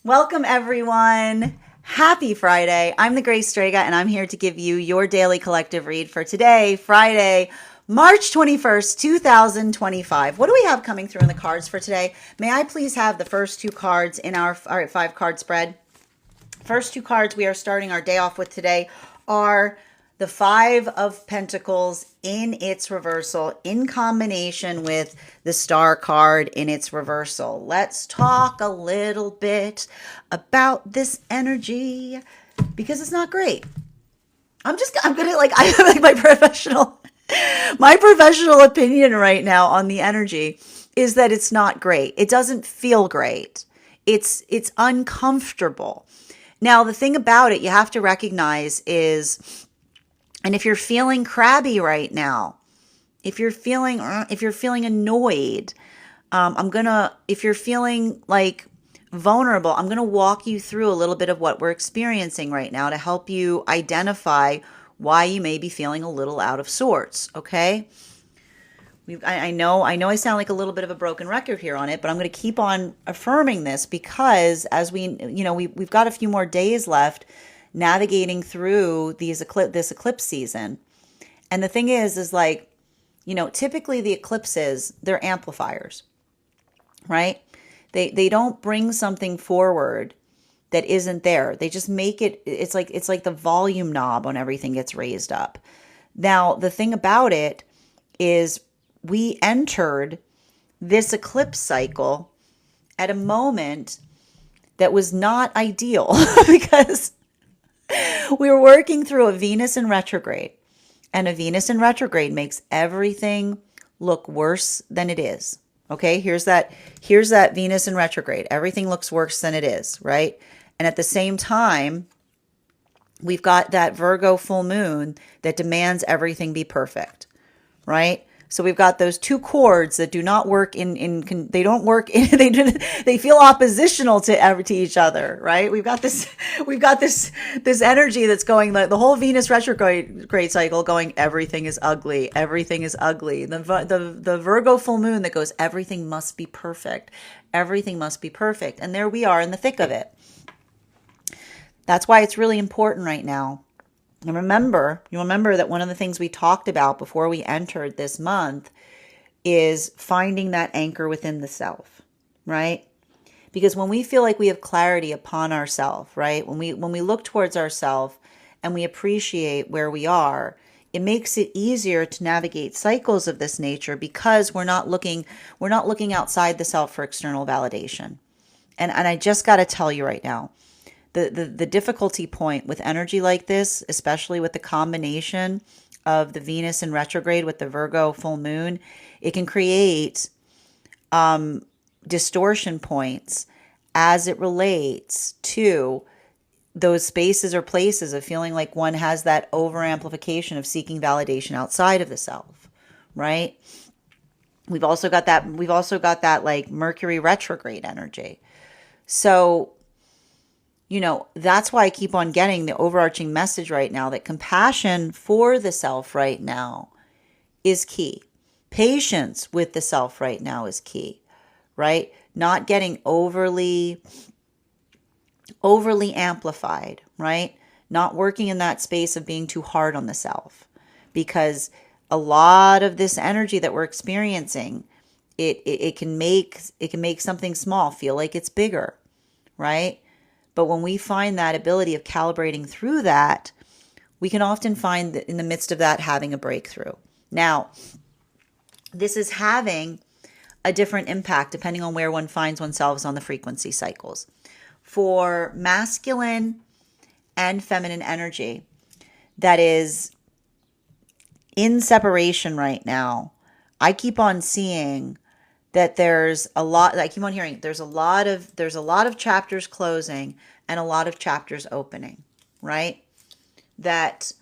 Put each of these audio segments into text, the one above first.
Welcome, everyone. Happy Friday. I'm the Grace Strega, and I'm here to give you your daily collective read for today, Friday, March 21st, 2025. What do we have coming through in the cards for today? May I please have the first two cards in our 5-card spread? First two cards we are starting our day off with today are the Five of Pentacles in its reversal in combination with the Star card in its reversal. Let's talk a little bit about this energy because it's not great. I have like my professional opinion right now on the energy is that it's not great. It doesn't feel great. It's uncomfortable. Now, the thing about it you have to recognize is, and if you're feeling crabby right now, if you're feeling annoyed, if you're feeling like vulnerable, I'm going to walk you through a little bit of what we're experiencing right now to help you identify why you may be feeling a little out of sorts. Okay. I know I sound like a little bit of a broken record here on it, but I'm going to keep on affirming this because as we've got a few more days left navigating through this eclipse season. And the thing is like, typically the eclipses, they're amplifiers, right? They don't bring something forward that isn't there. They just make it's like the volume knob on everything gets raised up. Now, the thing about it is we entered this eclipse cycle at a moment that was not ideal because we were working through a Venus in retrograde, and a Venus in retrograde makes everything look worse than it is. Okay, here's that Venus in retrograde. Everything looks worse than it is, right? And at the same time, we've got that Virgo full moon that demands everything be perfect, right? So we've got those two chords that do not work they don't work in, they feel oppositional to each other, right? We've got this energy that's going, the whole Venus retrograde cycle going, everything is ugly. Everything is ugly. The Virgo full moon that goes, everything must be perfect. Everything must be perfect. And there we are in the thick of it. That's why it's really important right now. And you remember that one of the things we talked about before we entered this month is finding that anchor within the self, right? Because when we feel like we have clarity upon ourself, right? When we look towards ourself and we appreciate where we are, it makes it easier to navigate cycles of this nature because we're not looking outside the self for external validation. And I just got to tell you right now, the difficulty point with energy like this, especially with the combination of the Venus in retrograde with the Virgo full moon, it can create distortion points as it relates to those spaces or places of feeling like one has that over amplification of seeking validation outside of the self, right? We've also got that like Mercury retrograde energy. So that's why I keep on getting the overarching message right now that compassion for the self right now is key. Patience with the self right now is key, right? Not getting overly amplified, right? Not working in that space of being too hard on the self, because a lot of this energy that we're experiencing, it can make something small feel like it's bigger, right? But when we find that ability of calibrating through that, we can often find that in the midst of that having a breakthrough. Now, this is having a different impact depending on where one finds oneself on the frequency cycles. For masculine and feminine energy that is in separation right now, I keep on seeing that there's a lot, I keep on hearing, there's a lot of chapters closing and a lot of chapters opening, right? That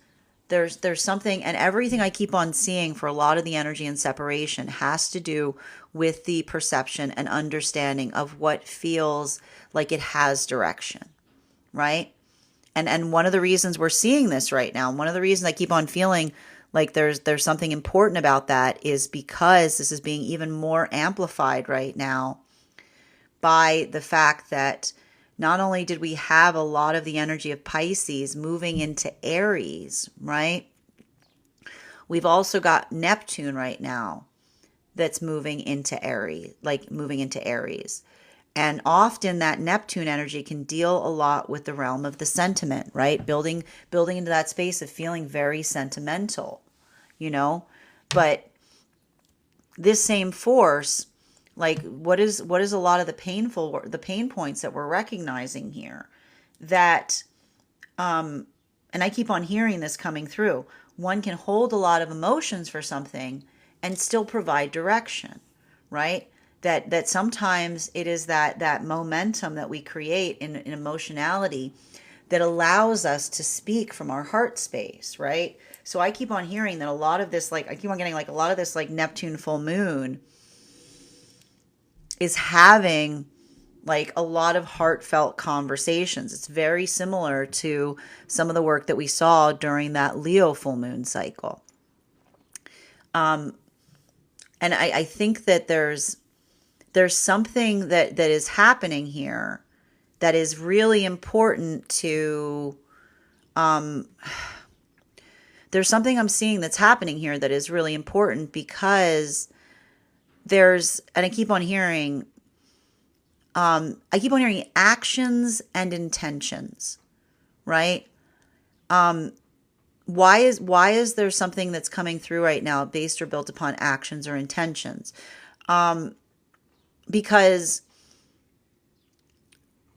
there's something, and everything I keep on seeing for a lot of the energy and separation has to do with the perception and understanding of what feels like it has direction, right? And one of the reasons we're seeing this right now, one of the reasons I keep on feeling like there's something important about that is because this is being even more amplified right now by the fact that not only did we have a lot of the energy of Pisces moving into Aries, right? We've also got Neptune right now that's moving into Aries, like moving into Aries. And often that Neptune energy can deal a lot with the realm of the sentiment, right? Building into that space of feeling very sentimental, you know? But this same force, like what is a lot of the pain points that we're recognizing here, that and I keep on hearing this coming through. One can hold a lot of emotions for something and still provide direction, right? That sometimes it is that momentum that we create in emotionality that allows us to speak from our heart space, right? So I keep on hearing that a lot of this, like I keep on getting like a lot of this like Neptune full moon is having like a lot of heartfelt conversations. It's very similar to some of the work that we saw during that Leo full moon cycle. And I think that there's something that is happening here that is really important to there's something I'm seeing that's happening here that is really important because and I keep on hearing actions and intentions, right? Why is there something that's coming through right now based or built upon actions or intentions? Because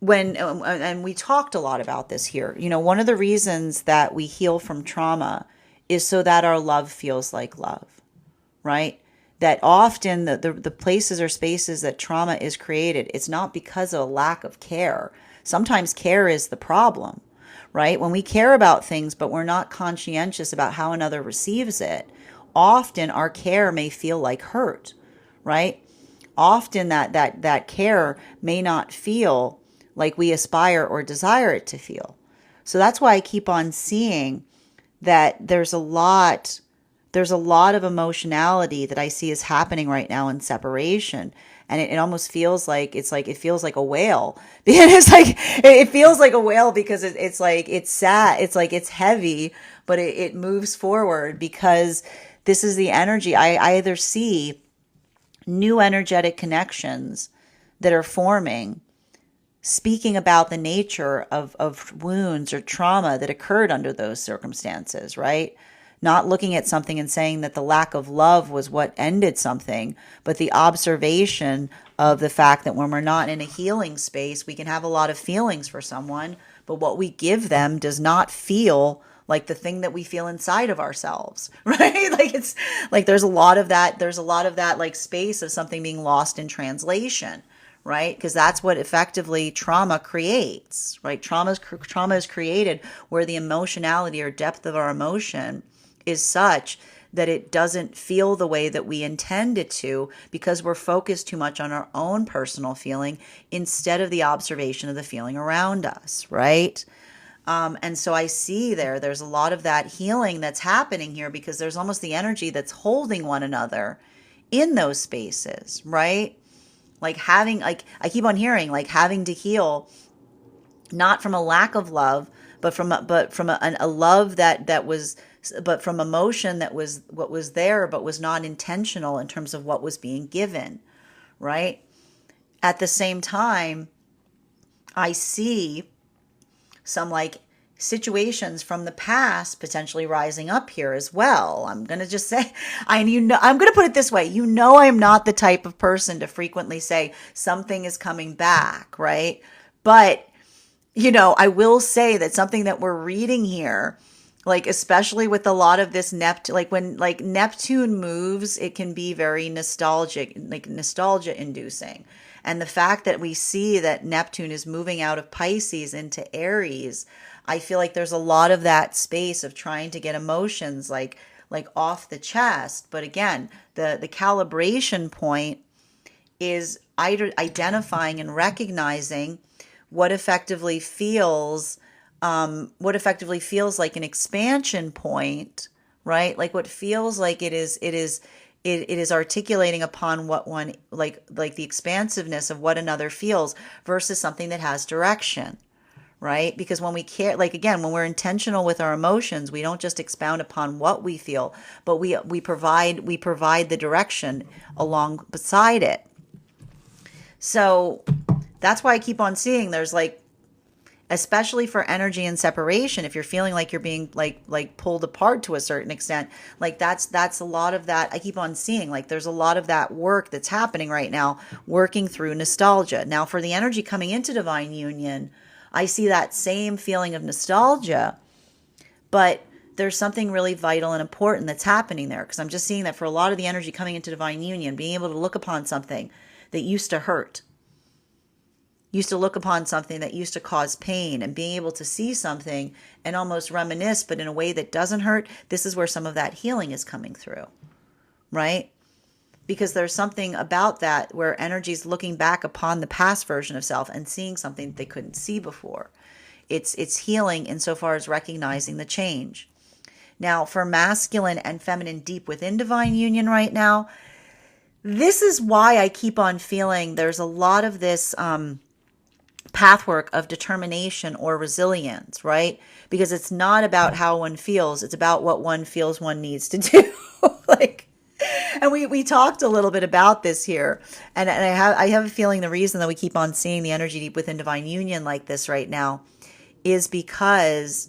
and we talked a lot about this here, one of the reasons that we heal from trauma is so that our love feels like love, right? That often the places or spaces that trauma is created, it's not because of a lack of care. Sometimes care is the problem, right? When we care about things, but we're not conscientious about how another receives it, often our care may feel like hurt, right? Often that care may not feel like we aspire or desire it to feel. So that's why I keep on seeing that there's a lot of emotionality that I see is happening right now in separation. And it almost feels like it feels like a whale. It's like it feels like a whale because it's like it's sad, it's like it's heavy, but it moves forward because this is the energy. I either see new energetic connections that are forming, speaking about the nature of wounds or trauma that occurred under those circumstances, right? Not looking at something and saying that the lack of love was what ended something, but the observation of the fact that when we're not in a healing space, we can have a lot of feelings for someone, but what we give them does not feel like the thing that we feel inside of ourselves, right? Like it's like there's a lot of that like space of something being lost in translation, right? Because that's what effectively trauma creates, right? Trauma is created where the emotionality or depth of our emotion is such that it doesn't feel the way that we intend it to because we're focused too much on our own personal feeling instead of the observation of the feeling around us, right? And so I see there's a lot of that healing that's happening here because there's almost the energy that's holding one another in those spaces, right? Like I keep on hearing like having to heal not from a lack of love, but from a love that was, but from emotion that was what was there, but was not intentional in terms of what was being given, right? At the same time, I see some like situations from the past potentially rising up here as well. I'm going to just say, I'm going to put it this way. I'm not the type of person to frequently say something is coming back, right? But, I will say that something that we're reading here, like especially with a lot of this Neptune, like when like Neptune moves, it can be very nostalgic, like nostalgia inducing. And the fact that we see that Neptune is moving out of Pisces into Aries, I feel like there's a lot of that space of trying to get emotions like off the chest. But again, the calibration point is identifying and recognizing what effectively feels like an expansion point, right? Like what feels like it is it is articulating upon what one, like the expansiveness of what another feels versus something that has direction, right? Because when we care, like again, when we're intentional with our emotions, we don't just expound upon what we feel, but we provide the direction along beside it. So that's why I keep on seeing there's like, especially for energy and separation, if you're feeling like you're being like pulled apart to a certain extent, like that's a lot of that. I keep on seeing like there's a lot of that work that's happening right now, working through nostalgia. Now for the energy coming into divine union, I see that same feeling of nostalgia, but there's something really vital and important that's happening there, because I'm just seeing that for a lot of the energy coming into divine union, being able to look upon something that used to hurt, used to look upon something that used to cause pain, and being able to see something and almost reminisce, but in a way that doesn't hurt. This is where some of that healing is coming through, right? Because there's something about that where energy is looking back upon the past version of self and seeing something they couldn't see before. It's healing insofar as recognizing the change. Now, for masculine and feminine deep within divine union right now, this is why I keep on feeling there's a lot of this pathwork of determination or resilience, right? Because it's not about how one feels, it's about what one feels one needs to do. Like, and we talked a little bit about this here, and I have a feeling the reason that we keep on seeing the energy deep within divine union like this right now is because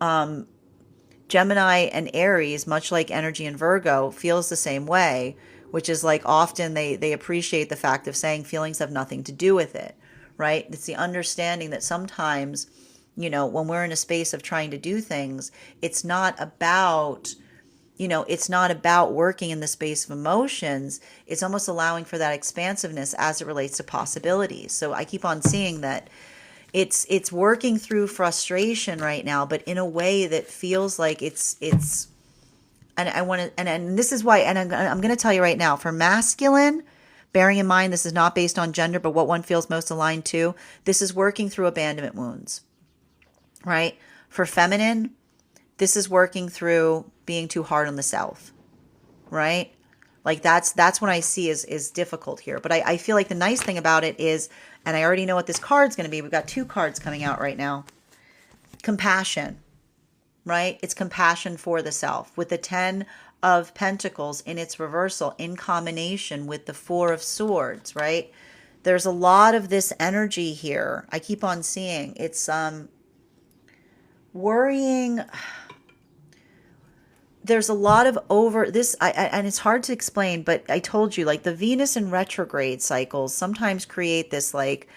Gemini and Aries, much like energy in Virgo, feels the same way, which is like often they appreciate the fact of saying feelings have nothing to do with it, right? It's the understanding that sometimes, when we're in a space of trying to do things, it's not about, it's not about working in the space of emotions. It's almost allowing for that expansiveness as it relates to possibilities. So I keep on seeing that it's working through frustration right now, but in a way that feels like it's and I want to, and this is why, and I'm going to tell you right now, for masculine, bearing in mind this is not based on gender, but what one feels most aligned to, this is working through abandonment wounds, right? For feminine, this is working through being too hard on the self, right? Like that's what I see is difficult here. But I feel like the nice thing about it is, and I already know what this card's going to be. We've got two cards coming out right now. Compassion, right? It's compassion for the self with the 10 of Pentacles in its reversal in combination with the 4 of Swords, right? There's a lot of this energy here. I keep on seeing it's worrying. There's a lot of over this, and it's hard to explain, but I told you, like the Venus and retrograde cycles sometimes create this like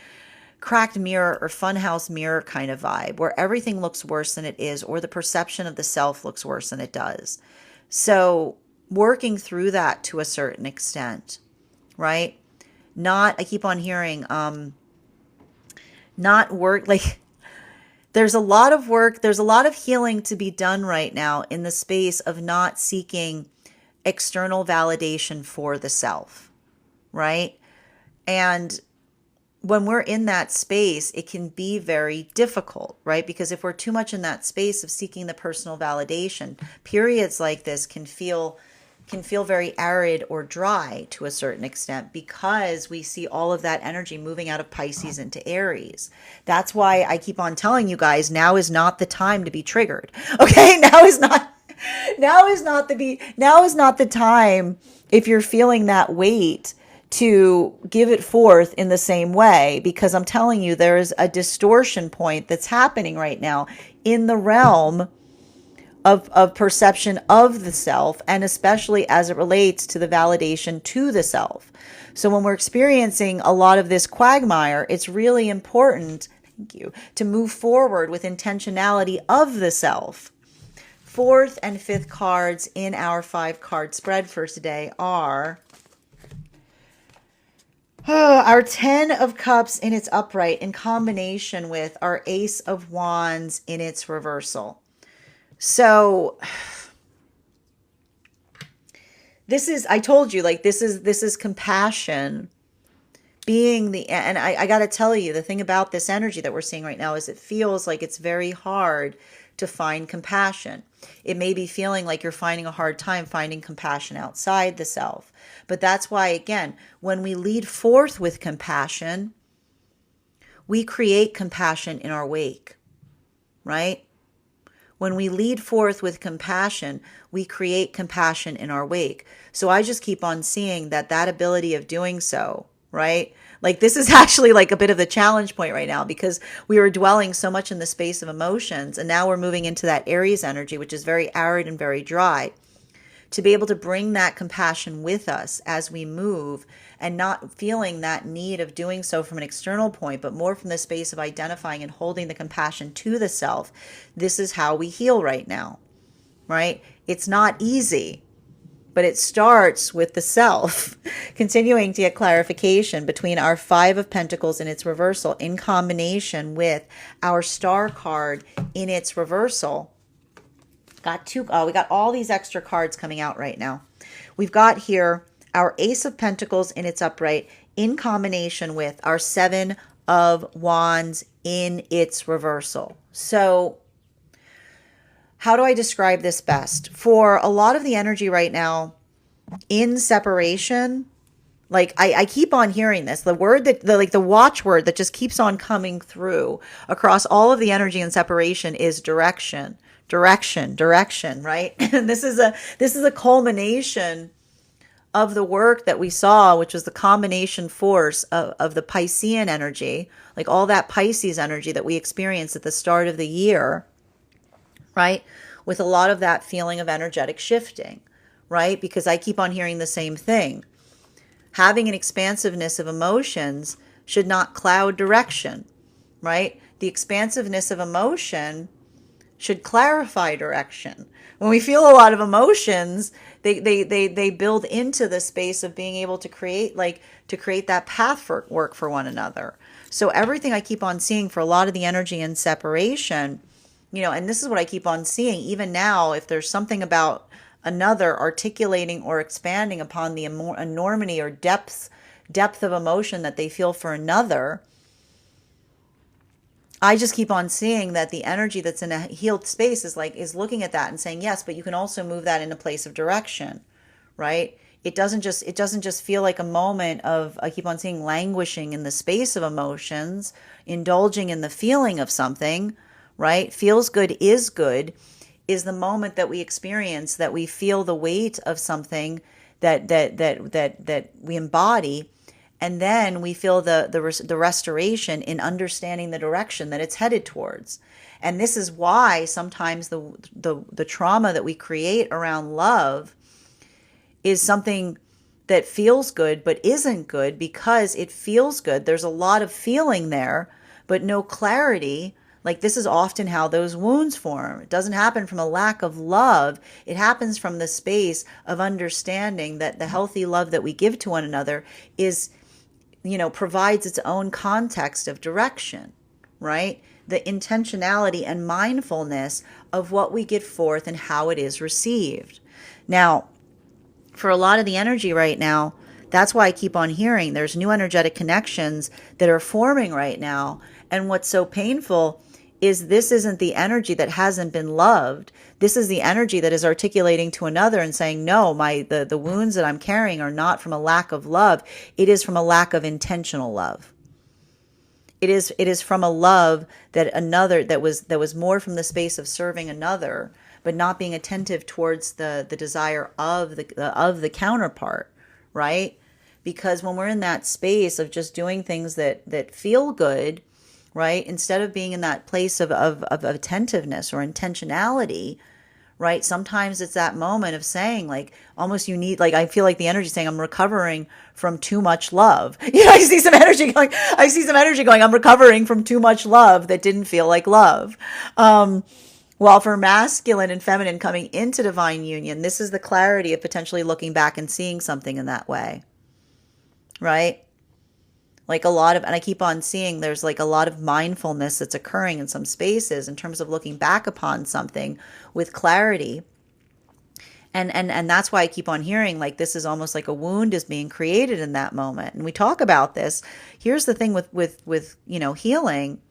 cracked mirror or funhouse mirror kind of vibe where everything looks worse than it is, or the perception of the self looks worse than it does. So working through that to a certain extent, right? I keep on hearing, not work, like, there's a lot of work, there's a lot of healing to be done right now in the space of not seeking external validation for the self, right? And when we're in that space, it can be very difficult, right? Because if we're too much in that space of seeking the personal validation, periods like this can feel very arid or dry to a certain extent, because we see all of that energy moving out of Pisces into Aries. That's why I keep on telling you guys, now is not the time to be triggered. Okay? Now is not the time, if you're feeling that weight, to give it forth in the same way, because I'm telling you, there is a distortion point that's happening right now in the realm of perception of the self, and especially as it relates to the validation to the self. So when we're experiencing a lot of this quagmire, it's really important, thank you, to move forward with intentionality of the self. 4th and 5th cards in our 5-card spread for today are our 10 of Cups in its upright in combination with our Ace of Wands in its reversal. So this is, I told you, like this is compassion being the, and I got to tell you, the thing about this energy that we're seeing right now is it feels like it's very hard to find compassion. It may be feeling like you're finding a hard time finding compassion outside the self. But that's why, again, when we lead forth with compassion, we create compassion in our wake, right? When we lead forth with compassion, we create compassion in our wake. So I just keep on seeing that ability of doing so, right? Like this is actually like a bit of the challenge point right now because we were dwelling so much in the space of emotions, and now we're moving into that Aries energy, which is very arid and very dry. To be able to bring that compassion with us as we move and not feeling that need of doing so from an external point, but more from the space of identifying and holding the compassion to the self. This is how we heal right now, right? It's not easy, but it starts with the self. Continuing to get clarification between our Five of Pentacles in its reversal in combination with our Star card in its reversal. We got all these extra cards coming out right now. We've got here our Ace of Pentacles in its upright in combination with our Seven of Wands in its reversal. So how do I describe this best? For a lot of the energy right now in separation, like I keep on hearing this, the word that the watchword that just keeps on coming through across all of the energy in separation is direction. Direction, right? And this is a culmination of the work that we saw, which was the combination force of the Piscean energy, like all that Pisces energy that we experienced at the start of the year, right? With a lot of that feeling of energetic shifting, right? Because I keep on hearing the same thing. Having an expansiveness of emotions should not cloud direction, right? The expansiveness of emotion should clarify direction. When we feel a lot of emotions, they build into the space of being able to create that path for work for one another. So everything I keep on seeing for a lot of the energy in separation, and this is what I keep on seeing even now, if there's something about another articulating or expanding upon the enormity or depth of emotion that they feel for another, I just keep on seeing that the energy that's in a healed space is looking at that and saying, yes, but you can also move that in a place of direction, right? It doesn't just feel like a moment of, I keep on seeing languishing in the space of emotions, indulging in the feeling of something, right? Feels good is the moment that we experience, that we feel the weight of something that we embody. And then we feel the restoration in understanding the direction that it's headed towards. And this is why sometimes the trauma that we create around love is something that feels good but isn't good, because it feels good. There's a lot of feeling there, but no clarity. Like, this is often how those wounds form. It doesn't happen from a lack of love. It happens from the space of understanding that the healthy love that we give to one another is, provides its own context of direction, right? The intentionality and mindfulness of what we get forth and how it is received. Now, for a lot of the energy right now, that's why I keep on hearing there's new energetic connections that are forming right now. And what's so painful is this isn't the energy that hasn't been loved. This is the energy that is articulating to another and saying, no, the wounds that I'm carrying are not from a lack of love. It is from a lack of intentional love. It is from a love that was more from the space of serving another, but not being attentive towards the desire of the counterpart, right? Because when we're in that space of just doing things that feel good, right, instead of being in that place of attentiveness or intentionality, right, sometimes it's that moment of saying, like, almost you need, like, I feel like the energy saying, I'm recovering from too much love. I see some energy going, I'm recovering from too much love that didn't feel like love. While for masculine and feminine coming into divine union, this is the clarity of potentially looking back and seeing something in that way, right? Like and I keep on seeing there's like a lot of mindfulness that's occurring in some spaces in terms of looking back upon something with clarity And that's why I keep on hearing like this is almost like a wound is being created in that moment. And we talk about this. Here's the thing with healing.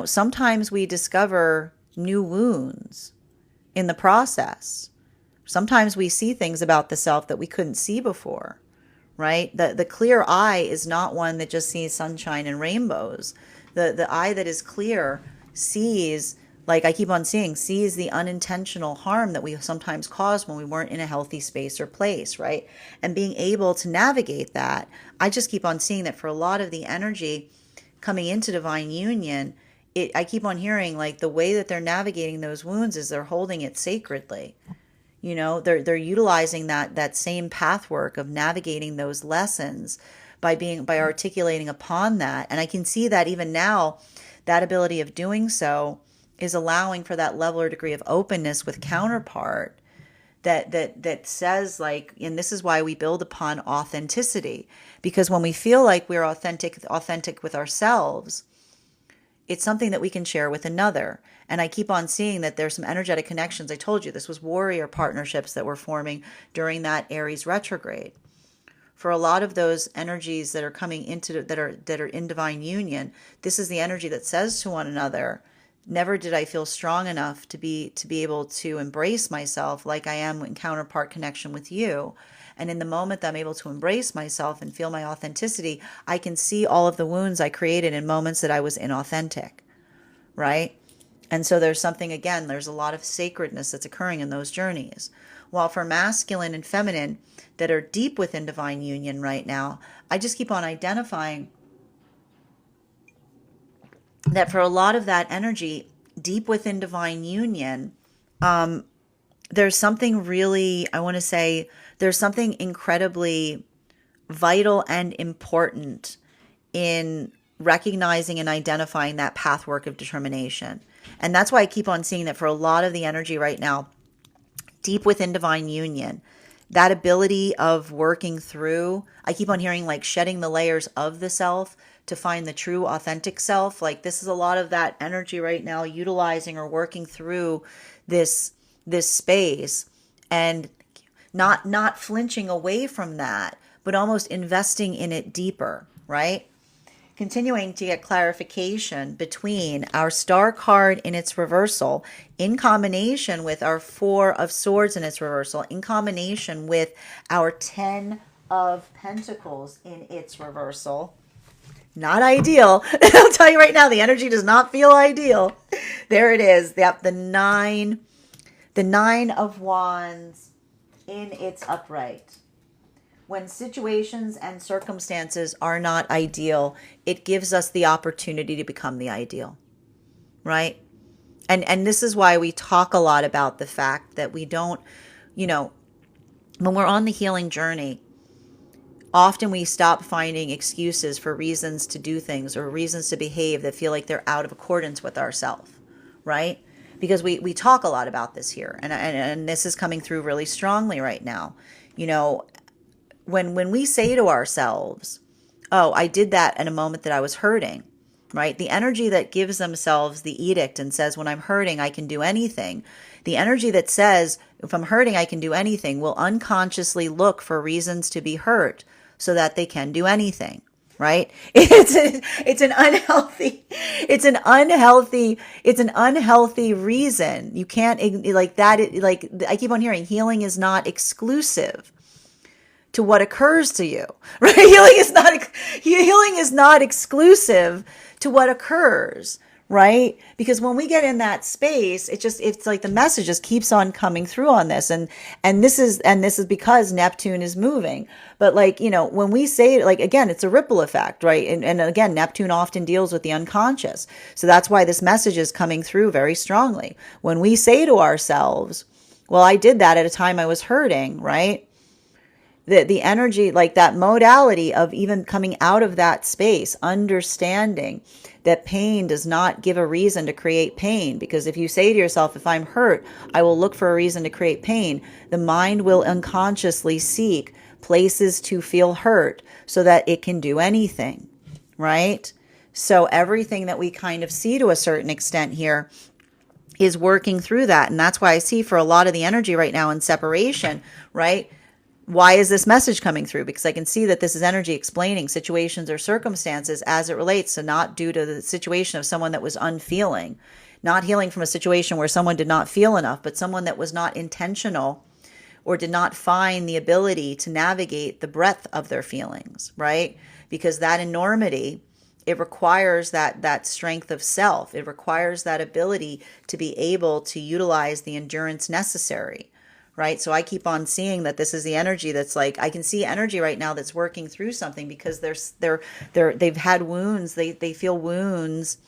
Sometimes we discover new wounds in the process. Sometimes we see things about the self that we couldn't see before, right? The clear eye is not one that just sees sunshine and rainbows. The eye that is clear sees, like I keep on seeing, sees the unintentional harm that we sometimes cause when we weren't in a healthy space or place, right? And being able to navigate that, I just keep on seeing that for a lot of the energy coming into divine union, I keep on hearing like the way that they're navigating those wounds is they're holding it sacredly. They're utilizing that same path work of navigating those lessons by articulating upon that. And I can see that even now, that ability of doing so is allowing for that level or degree of openness with counterpart that says like, and this is why we build upon authenticity, because when we feel like we're authentic with ourselves, it's something that we can share with another. And I keep on seeing that there's some energetic connections. I told you this was warrior partnerships that were forming during that Aries retrograde. For a lot of those energies that are coming into that are in divine union, this is the energy that says to one another, never did I feel strong enough to be able to embrace myself like I am in counterpart connection with you. And in the moment that I'm able to embrace myself and feel my authenticity, I can see all of the wounds I created in moments that I was inauthentic, right? And so there's something, again, there's a lot of sacredness that's occurring in those journeys. While for masculine and feminine that are deep within divine union right now, I just keep on identifying that for a lot of that energy deep within divine union, there's something really, I want to say, there's something incredibly vital and important in recognizing and identifying that pathwork of determination. And that's why I keep on seeing that for a lot of the energy right now, deep within divine union, that ability of working through, I keep on hearing like shedding the layers of the self to find the true authentic self. Like this is a lot of that energy right now, utilizing or working through this space and not flinching away from that, but almost investing in it deeper, right? Continuing to get clarification between our star card in its reversal in combination with our 4 of swords in its reversal, in combination with our 10 of pentacles in its reversal. Not ideal. I'll tell you right now, the energy does not feel ideal. There it is. Yep, the 9 of wands in its upright. When situations and circumstances are not ideal, it gives us the opportunity to become the ideal, right? And this is why we talk a lot about the fact that we don't, when we're on the healing journey, often we stop finding excuses for reasons to do things or reasons to behave that feel like they're out of accordance with ourselves, right? Because we talk a lot about this here, and this is coming through really strongly right now. When we say to ourselves, oh, I did that in a moment that I was hurting, right? The energy that gives themselves the edict and says, when I'm hurting, I can do anything. The energy that says, if I'm hurting, I can do anything, will unconsciously look for reasons to be hurt so that they can do anything, right? It's an unhealthy reason. You can't like that. Like I keep on hearing, healing is not exclusive to what occurs to you, right? Healing is not exclusive to what occurs, right? Because when we get in that space, it's like the message just keeps on coming through on this. And this is because Neptune is moving. But when we say, like, again, it's a ripple effect, right? And again, Neptune often deals with the unconscious. So that's why this message is coming through very strongly. When we say to ourselves, well, I did that at a time I was hurting, right? The energy, like that modality of even coming out of that space, understanding that pain does not give a reason to create pain. Because if you say to yourself, if I'm hurt, I will look for a reason to create pain, the mind will unconsciously seek places to feel hurt so that it can do anything, right? So everything that we kind of see to a certain extent here is working through that. And that's why I see for a lot of the energy right now in separation, right? Why is this message coming through? Because I can see that this is energy explaining situations or circumstances as it relates to not due to the situation of someone that was unfeeling, not healing from a situation where someone did not feel enough, but someone that was not intentional or did not find the ability to navigate the breadth of their feelings, right? Because that enormity, it requires that strength of self. It requires that ability to be able to utilize the endurance necessary, right? So I keep on seeing that this is the energy that's like, I can see energy right now that's working through something because they've had wounds. They feel wounds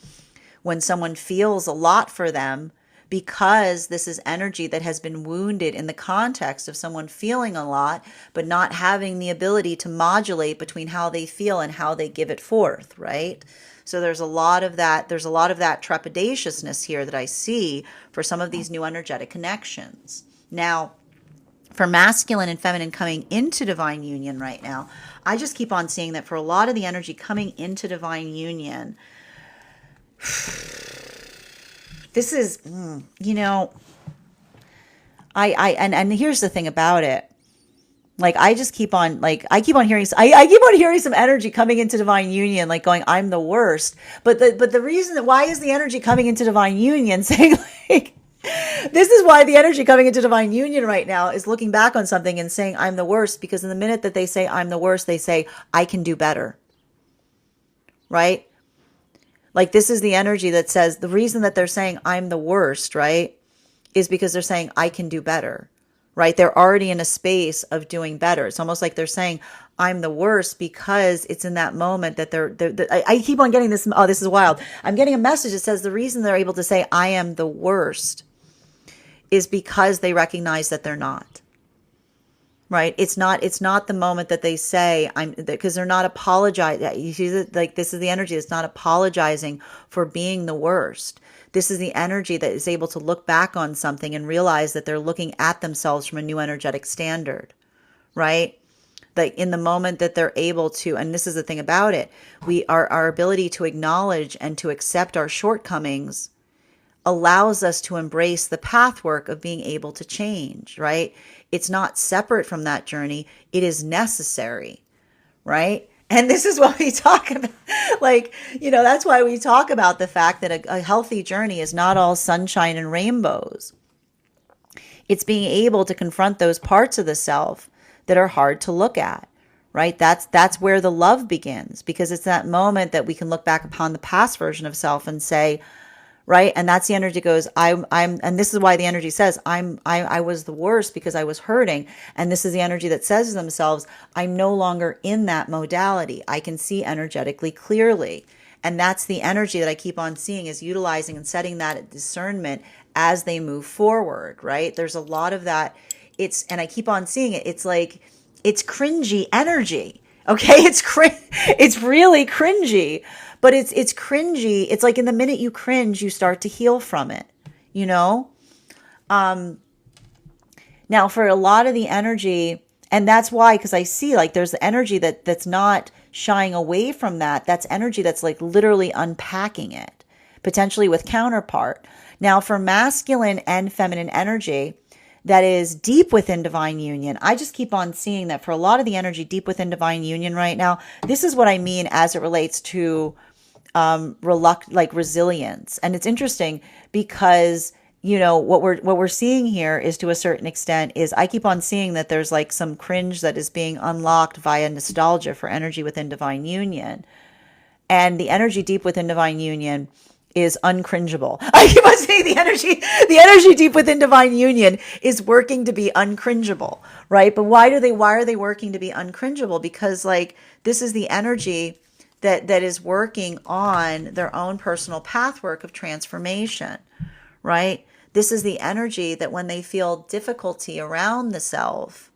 when someone feels a lot for them, because this is energy that has been wounded in the context of someone feeling a lot, but not having the ability to modulate between how they feel and how they give it forth, right? So there's a lot of that trepidatiousness here that I see for some of these new energetic connections. Now, for masculine and feminine coming into divine union right now, I just keep on seeing that for a lot of the energy coming into divine union, this is, and here's the thing about it. Like, I keep on hearing some energy coming into divine union, like going, I'm the worst. But the reason that, why is the energy coming into divine union saying like, this is why the energy coming into divine union right now is looking back on something and saying, I'm the worst, because in the minute that they say, I'm the worst, they say, I can do better. Right? Like, this is the energy that says the reason that they're saying I'm the worst, right, is because they're saying I can do better, right? They're already in a space of doing better. It's almost like they're saying I'm the worst because it's in that moment that I keep on getting this. Oh, this is wild. I'm getting a message that says the reason they're able to say I am the worst is because they recognize that they're not. Right? It's not the moment that they say because they're not apologizing. You see that, like, this is the energy that's not apologizing for being the worst. This is the energy that is able to look back on something and realize that they're looking at themselves from a new energetic standard, right? Like, in the moment that they're able to, and this is the thing about it, our ability to acknowledge and to accept our shortcomings allows us to embrace the pathwork of being able to change, right? It's not separate from that journey. It is necessary, right? And this is what we talk about. Like, that's why we talk about the fact that a healthy journey is not all sunshine and rainbows. It's being able to confront those parts of the self that are hard to look at, right? That's where the love begins, because it's that moment that we can look back upon the past version of self and say, right? And that's the energy that goes, and this is why the energy says, I was the worst because I was hurting. And this is the energy that says to themselves, I'm no longer in that modality. I can see energetically clearly. And that's the energy that I keep on seeing is utilizing and setting that discernment as they move forward, right? There's a lot of that. And I keep on seeing it. It's like, it's cringy energy. Okay. It's really cringy. But it's cringy. It's like in the minute you cringe, you start to heal from it, Now, for a lot of the energy, and that's why, because I see like there's the energy that's not shying away from that. That's energy that's like literally unpacking it, potentially with counterpart. Now, for masculine and feminine energy that is deep within divine union, I just keep on seeing that for a lot of the energy deep within divine union right now, this is what I mean as it relates to resilience. And it's interesting because, what we're seeing here is, to a certain extent, is I keep on seeing that there's like some cringe that is being unlocked via nostalgia for energy within divine union. And the energy deep within divine union is uncringeable. I keep on saying the energy deep within divine union is working to be uncringeable, right? But why are they working to be uncringeable? Because like, this is the energy that is working on their own personal pathwork of transformation, right? This is the energy that when they feel difficulty around the self,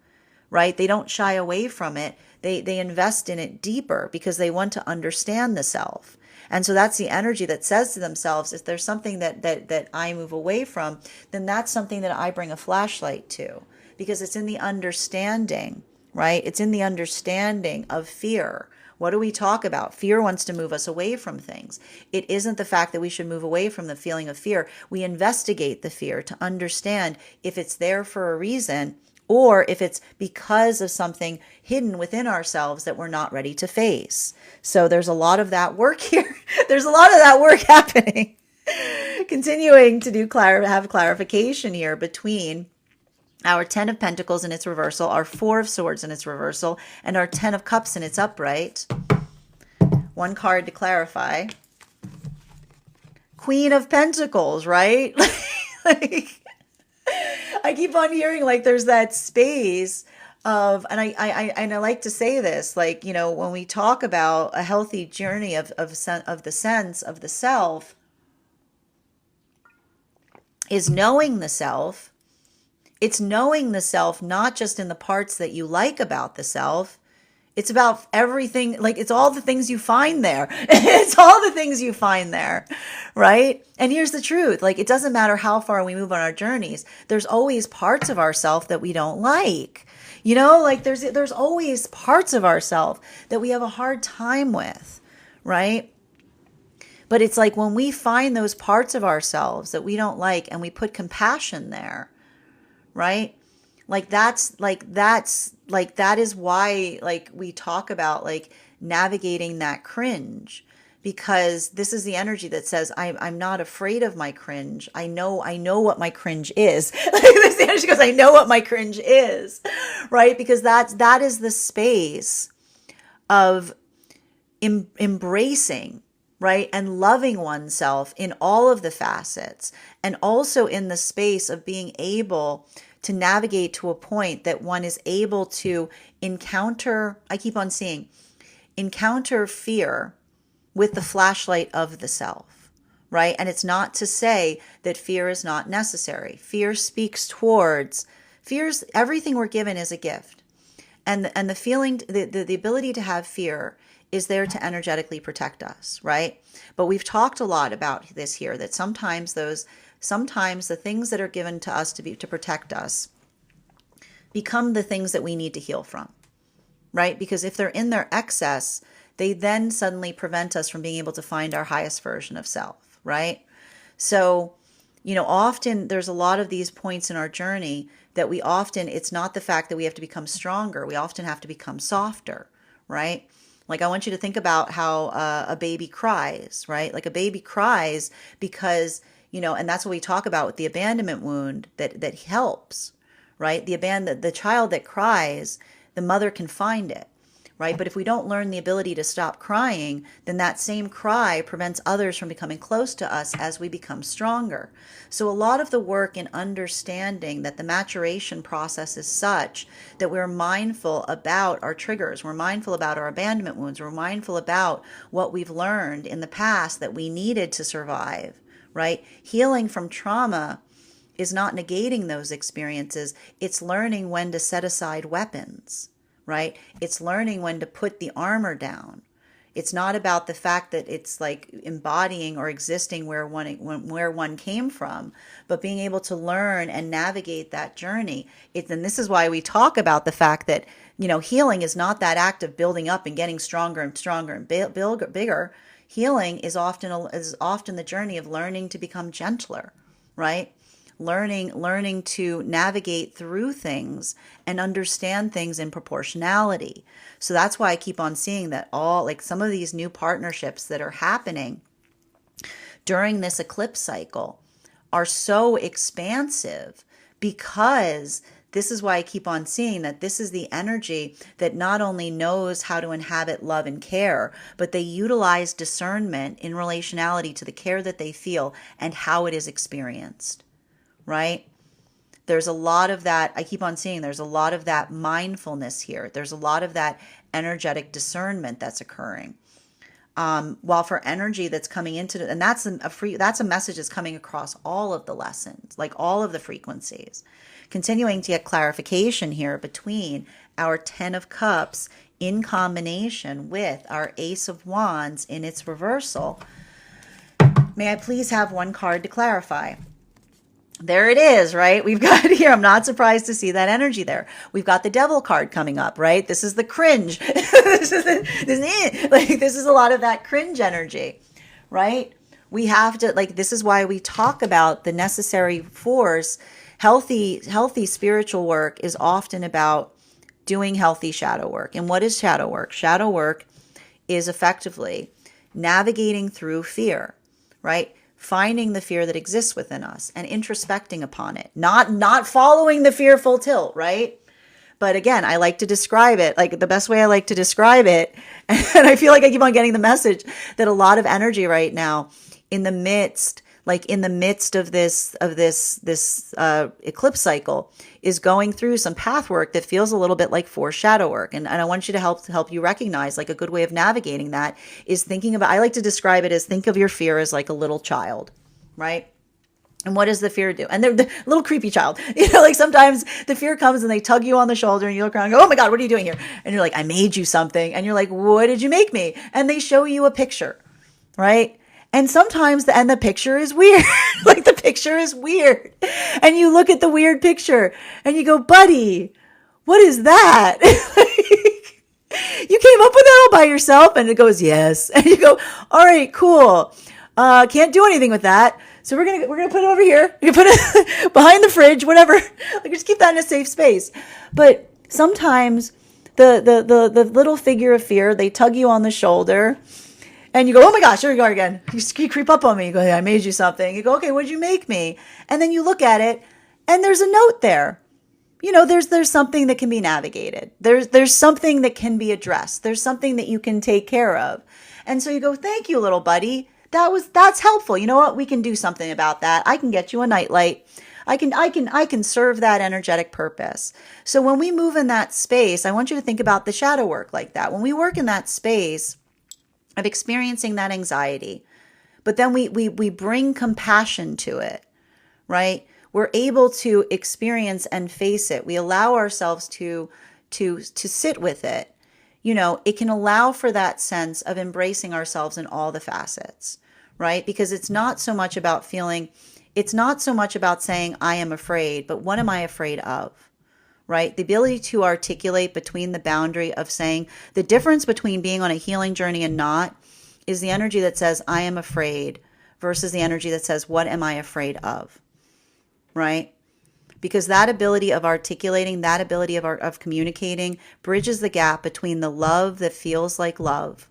right, they don't shy away from it. They invest in it deeper because they want to understand the self. And so that's the energy that says to themselves, if there's something that I move away from, then that's something that I bring a flashlight to, because it's in the understanding, right? It's in the understanding of fear, What do we talk about? Fear wants to move us away from things. It isn't the fact that we should move away from the feeling of fear. We investigate the fear to understand if it's there for a reason or if it's because of something hidden within ourselves that we're not ready to face. So there's a lot of that work here. There's a lot of that work happening. Continuing to have clarification here between our 10 of Pentacles in its reversal, our 4 of Swords in its reversal, and our 10 of Cups in its upright. One card to clarify. Queen of Pentacles, right? Like, I keep on hearing like there's that space of, and I like to say this, like, you know, when we talk about a healthy journey of the sense of the self, is knowing the self. It's knowing the self, not just in the parts that you like about the self. It's about everything, like it's all the things you find there. It's all the things you find there, right? And here's the truth. Like, it doesn't matter how far we move on our journeys. There's always parts of ourself that we don't like. You know, like there's always parts of ourself that we have a hard time with, right? But it's like when we find those parts of ourselves that we don't like and we put compassion there, right? That is why, like, we talk about like navigating that cringe, because this is the energy that says, I'm not afraid of my cringe. I know what my cringe is. Like, this energy goes, I know what my cringe is, right? Because that is the space of embracing, right? And loving oneself in all of the facets, and also in the space of being able to navigate to a point that one is able to encounter, I keep on seeing, encounter fear with the flashlight of the self, right? And it's not to say that fear is not necessary. Fear speaks towards, everything we're given is a gift. And the feeling, the ability to have fear is there to energetically protect us, right? But we've talked a lot about this here, that sometimes the things that are given to us to protect us become the things that we need to heal from, right? Because if they're in their excess, they then suddenly prevent us from being able to find our highest version of self, right? So, you know, often there's a lot of these points in our journey that it's not the fact that we have to become stronger. We often have to become softer, right? Like, I want you to think about how a baby cries, right? Like, a baby cries because, you know, and that's what we talk about with the abandonment wound that helps, right? The child that cries, the mother can find it, right? But if we don't learn the ability to stop crying, then that same cry prevents others from becoming close to us as we become stronger. So a lot of the work in understanding that the maturation process is such that we're mindful about our triggers, we're mindful about our abandonment wounds, we're mindful about what we've learned in the past that we needed to survive, right? Healing from trauma is not negating those experiences. It's learning when to set aside weapons, right? It's learning when to put the armor down. It's not about the fact that it's like embodying or existing where one came from, but being able to learn and navigate that journey. And this is why we talk about the fact that, you know, healing is not that act of building up and getting stronger and stronger and bigger. Healing is often the journey of learning to become gentler, right? Learning to navigate through things and understand things in proportionality. So that's why I keep on seeing that some of these new partnerships that are happening during this eclipse cycle are so expansive, because this is why I keep on seeing that this is the energy that not only knows how to inhabit love and care, but they utilize discernment in relationality to the care that they feel and how it is experienced. Right? There's a lot of that. I keep on seeing there's a lot of that mindfulness here. There's a lot of that energetic discernment that's occurring. While for energy that's coming into it, and that's a message that's coming across all of the lessons, like all of the frequencies. Continuing to get clarification here between our 10 of Cups in combination with our Ace of Wands in its reversal. May I please have one card to clarify? There it is, right? We've got here. I'm not surprised to see that energy there. We've got the devil card coming up, right? This is the cringe. This is a lot of that cringe energy, right? We have to, like, this is why we talk about the necessary force. Healthy spiritual work is often about doing healthy shadow work. And what is shadow work? Shadow work is effectively navigating through fear, right? Finding the fear that exists within us and introspecting upon it, not following the fear full tilt, right? But again, I like to describe it like the best way I like to describe it. And I feel like I keep on getting the message that a lot of energy right now in the midst of this eclipse cycle is going through some path work that feels a little bit like forced shadow work. And I want you to help you recognize, like, a good way of navigating that is thinking about, I like to describe it as, think of your fear as like a little child, right? And what does the fear do? And they're the little creepy child, like sometimes the fear comes and they tug you on the shoulder and you look around and go, oh my God, what are you doing here? And you're like, I made you something. And you're like, what did you make me? And they show you a picture, right? And sometimes the picture is weird. Like, the picture is weird. And you look at the weird picture and you go, buddy, what is that? You came up with that all by yourself? And it goes, yes. And you go, all right, cool. Can't do anything with that. So we're gonna put it over here. We can put it behind the fridge, whatever. Like, just keep that in a safe space. But sometimes the little figure of fear, they tug you on the shoulder. And you go, oh my gosh, here we go again. You creep up on me. You go, hey, I made you something. You go, okay, what did you make me? And then you look at it, and there's a note there. There's something that can be navigated. There's something that can be addressed. There's something that you can take care of. And so you go, thank you, little buddy. That's helpful. You know what? We can do something about that. I can get you a nightlight. I can serve that energetic purpose. So when we move in that space, I want you to think about the shadow work like that. When we work in that space of experiencing that anxiety, but then we bring compassion to it, right? We're able to experience and face it. We allow ourselves to sit with it. It can allow for that sense of embracing ourselves in all the facets, right? Because it's not so much about saying, I am afraid, but what am I afraid of? Right? The ability to articulate between the boundary of saying the difference between being on a healing journey and not is the energy that says, I am afraid, versus the energy that says, what am I afraid of? Right? Because that ability of articulating, that ability of communicating bridges the gap between the love that feels like love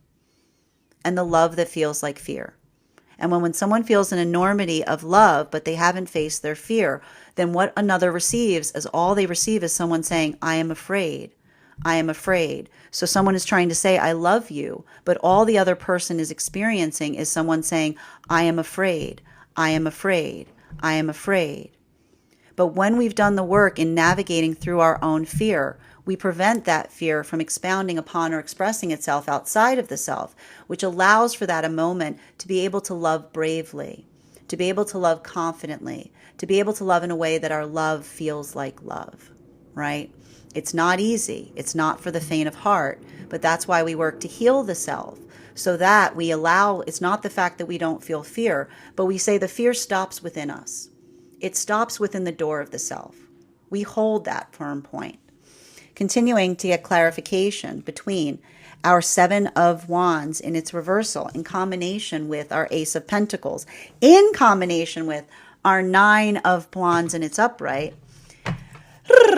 and the love that feels like fear. And when someone feels an enormity of love, but they haven't faced their fear, then what another receives is all they receive is someone saying, I am afraid. I am afraid. So someone is trying to say, I love you, but all the other person is experiencing is someone saying, I am afraid. I am afraid. I am afraid. But when we've done the work in navigating through our own fear, we prevent that fear from expounding upon or expressing itself outside of the self, which allows for that a moment to be able to love bravely, to be able to love confidently, to be able to love in a way that our love feels like love, right? It's not easy. It's not for the faint of heart, but that's why we work to heal the self, so that we allow, it's not the fact that we don't feel fear, but we say the fear stops within us. It stops within the door of the self. We hold that firm point. Continuing to get clarification between our Seven of Wands in its reversal in combination with our Ace of Pentacles, in combination with our Nine of Wands in its upright.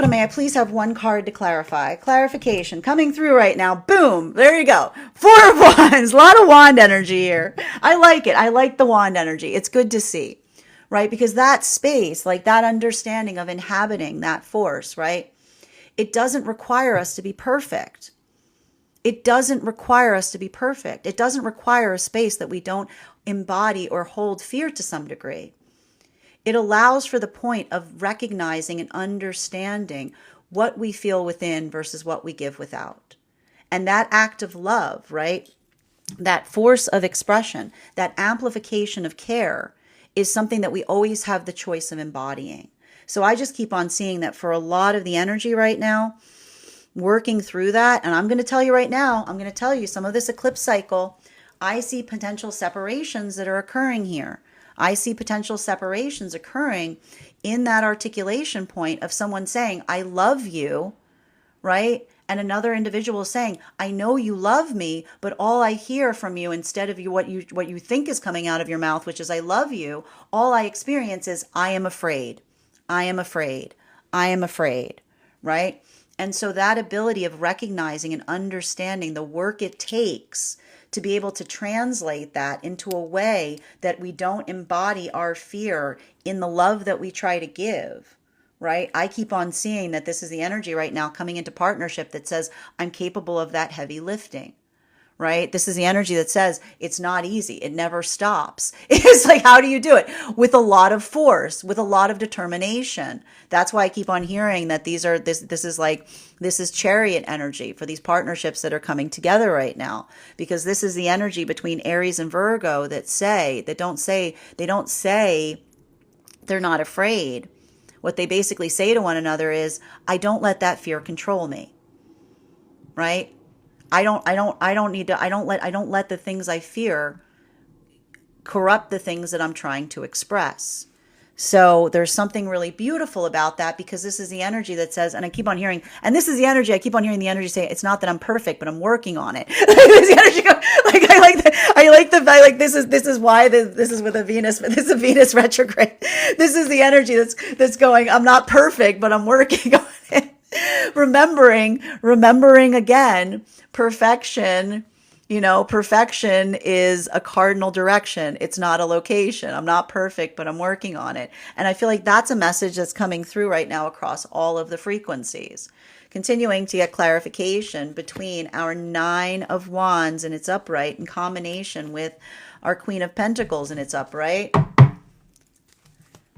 May I please have one card to clarify? Clarification coming through right now. Boom. There you go. Four of Wands. A lot of wand energy here. I like it. I like the wand energy. It's good to see, right? Because that space, like that understanding of inhabiting that force, right? It doesn't require us to be perfect. It doesn't require us to be perfect. It doesn't require a space that we don't embody or hold fear to some degree. It allows for the point of recognizing and understanding what we feel within versus what we give without. And that act of love, right? That force of expression, that amplification of care is something that we always have the choice of embodying. So I just keep on seeing that for a lot of the energy right now, working through that. And I'm going to tell you right now, I'm going to tell you some of this eclipse cycle, I see potential separations that are occurring here. I see potential separations occurring in that articulation point of someone saying, I love you, right? And another individual saying, I know you love me, but all I hear from you, instead of what you think is coming out of your mouth, which is I love you, all I experience is I am afraid. I am afraid. I am afraid, right? And so that ability of recognizing and understanding the work it takes to be able to translate that into a way that we don't embody our fear in the love that we try to give, right? I keep on seeing that this is the energy right now coming into partnership that says, I'm capable of that heavy lifting, right? This is the energy that says it's not easy. It never stops. It's like, how do you do it? With a lot of force, with a lot of determination. That's why I keep on hearing that this is chariot energy for these partnerships that are coming together right now, because this is the energy between Aries and Virgo that don't say they're not afraid. What they basically say to one another is, I don't let that fear control me, right? I don't let the things I fear corrupt the things that I'm trying to express. So there's something really beautiful about that, because this is the energy that says, and I keep on hearing, and this is the energy, I keep on hearing the energy say, it's not that I'm perfect, but I'm working on it. This energy like, this is why this is with a Venus, this is a Venus retrograde. This is the energy that's going, I'm not perfect, but I'm working on it. Remembering again, perfection is a cardinal direction. It's not a location. I'm not perfect, but I'm working on it. And I feel like that's a message that's coming through right now across all of the frequencies. Continuing to get clarification between our 9 of Wands and its upright in combination with our Queen of Pentacles and its upright.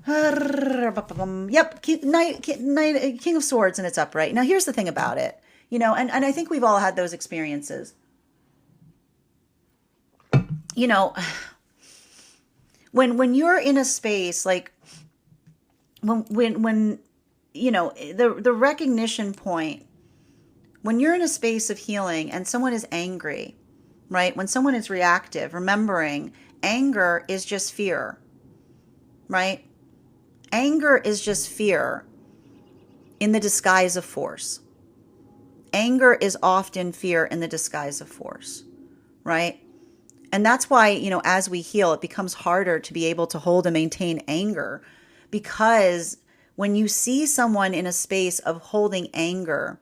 Yep, King of Swords and it's upright. Now here's the thing about it, and I think we've all had those experiences. When you're in a space like when the recognition point, when you're in a space of healing and someone is angry, right? When someone is reactive, remembering anger is just fear, right? Anger is just fear in the disguise of force. Anger is often fear in the disguise of force, right? And that's why, as we heal, it becomes harder to be able to hold and maintain anger, because when you see someone in a space of holding anger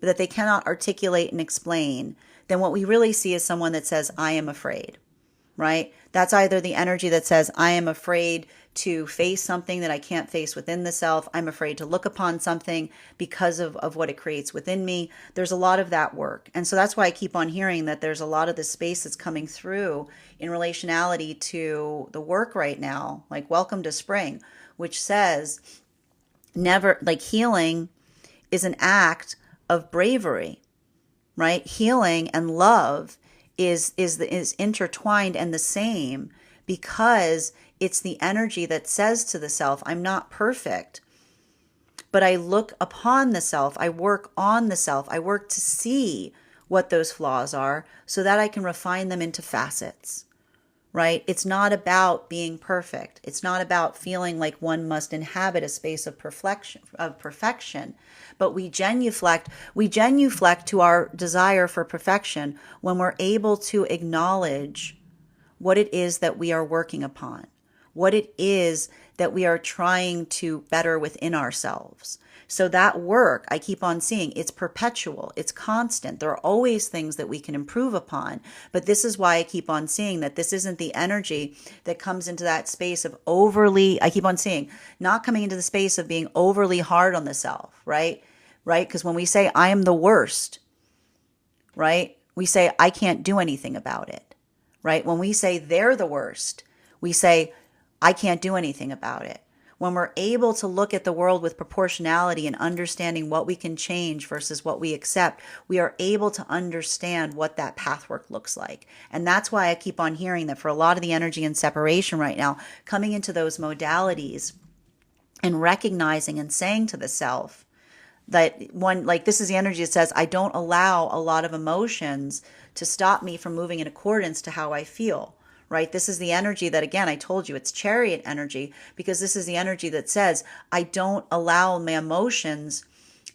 that they cannot articulate and explain, then what we really see is someone that says, I am afraid, right? That's either the energy that says, I am afraid to face something that I can't face within the self. I'm afraid to look upon something because of what it creates within me. There's a lot of that work. And so that's why I keep on hearing that there's a lot of this space that's coming through in relationality to the work right now, like Welcome to Spring, which says healing is an act of bravery, right? Healing and love is intertwined and the same, because it's the energy that says to the self, I'm not perfect, but I look upon the self, I work on the self, I work to see what those flaws are so that I can refine them into facets, right? It's not about being perfect. It's not about feeling like one must inhabit a space of perfection, but we genuflect to our desire for perfection when we're able to acknowledge what it is that we are working upon, what it is that we are trying to better within ourselves. So that work, I keep on seeing, it's perpetual, it's constant. There are always things that we can improve upon. But this is why I keep on seeing that this isn't the energy that comes into that space of I keep on seeing, not coming into the space of being overly hard on the self, right? Right? Because when we say, I am the worst, right? We say, I can't do anything about it, right? When we say they're the worst, we say, I can't do anything about it. When we're able to look at the world with proportionality and understanding what we can change versus what we accept, we are able to understand what that pathwork looks like. And that's why I keep on hearing that for a lot of the energy and separation right now, coming into those modalities and recognizing and saying to the self that this is the energy that says, I don't allow a lot of emotions to stop me from moving in accordance to how I feel. right? This is the energy that, again, I told you it's chariot energy, because this is the energy that says, I don't allow my emotions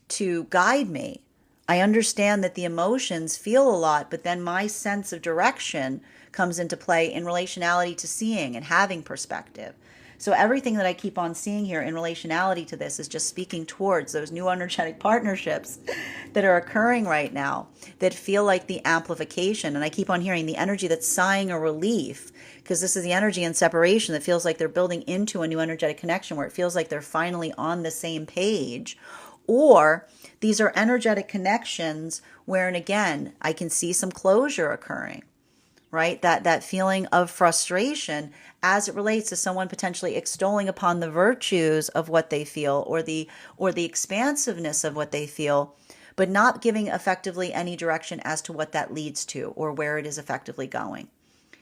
to guide me. I understand that the emotions feel a lot, but then my sense of direction comes into play in relationality to seeing and having perspective. So everything that I keep on seeing here in relationality to this is just speaking towards those new energetic partnerships that are occurring right now that feel like the amplification. And I keep on hearing the energy that's sighing a relief, because this is the energy in separation that feels like they're building into a new energetic connection where it feels like they're finally on the same page. Or these are energetic connections wherein, again, I can see some closure occurring, right? That feeling of frustration as it relates to someone potentially extolling upon the virtues of what they feel, or the expansiveness of what they feel, but not giving effectively any direction as to what that leads to or where it is effectively going.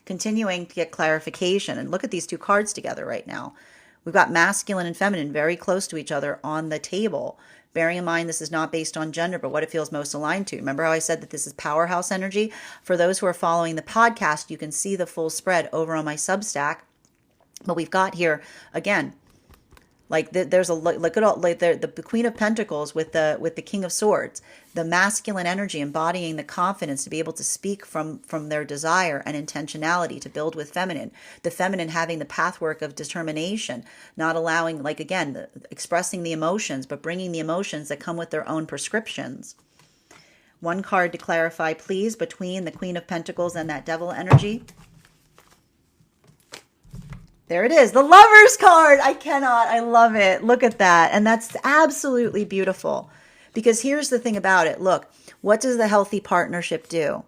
Continuing to get clarification. And look at these two cards together right now. We've got masculine and feminine very close to each other on the table. Bearing in mind, this is not based on gender, but what it feels most aligned to. Remember how I said that this is powerhouse energy? For those who are following the podcast, you can see the full spread over on my Substack. But we've got here, again, like there's a look at all, like the Queen of Pentacles with the King of Swords, the masculine energy embodying the confidence to be able to speak from their desire and intentionality to build with feminine. The feminine having the pathwork of determination, not allowing, like, again, expressing the emotions, but bringing the emotions that come with their own prescriptions. One card to clarify, please, between the Queen of Pentacles and that Devil energy. There it is, the Lovers card. I love it. Look at that. And that's absolutely beautiful, because here's the thing about it. Look, what does the healthy partnership do?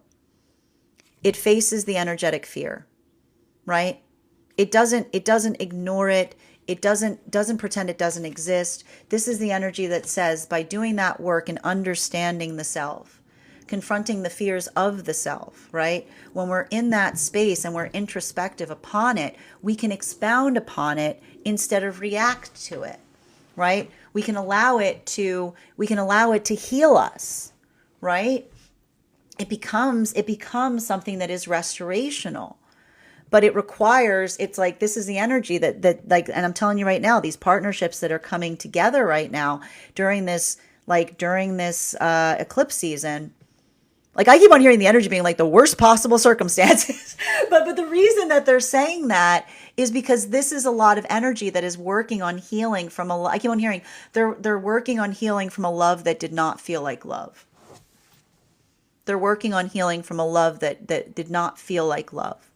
It faces the energetic fear, right? It doesn't ignore it. It doesn't pretend it doesn't exist. This is the energy that says, by doing that work and understanding the self, confronting the fears of the self, right? When we're in that space and we're introspective upon it, we can expound upon it instead of react to it, right? We can allow it to heal us, right? It becomes something that is restorational. But it requires, it's like, this is the energy that like, and I'm telling you right now, these partnerships that are coming together right now during this eclipse season. Like, I keep on hearing the energy being like the worst possible circumstances. but the reason that they're saying that is because this is a lot of energy that is working on healing from I keep on hearing they're working on healing from a love that did not feel like love. They're working on healing from a love that did not feel like love.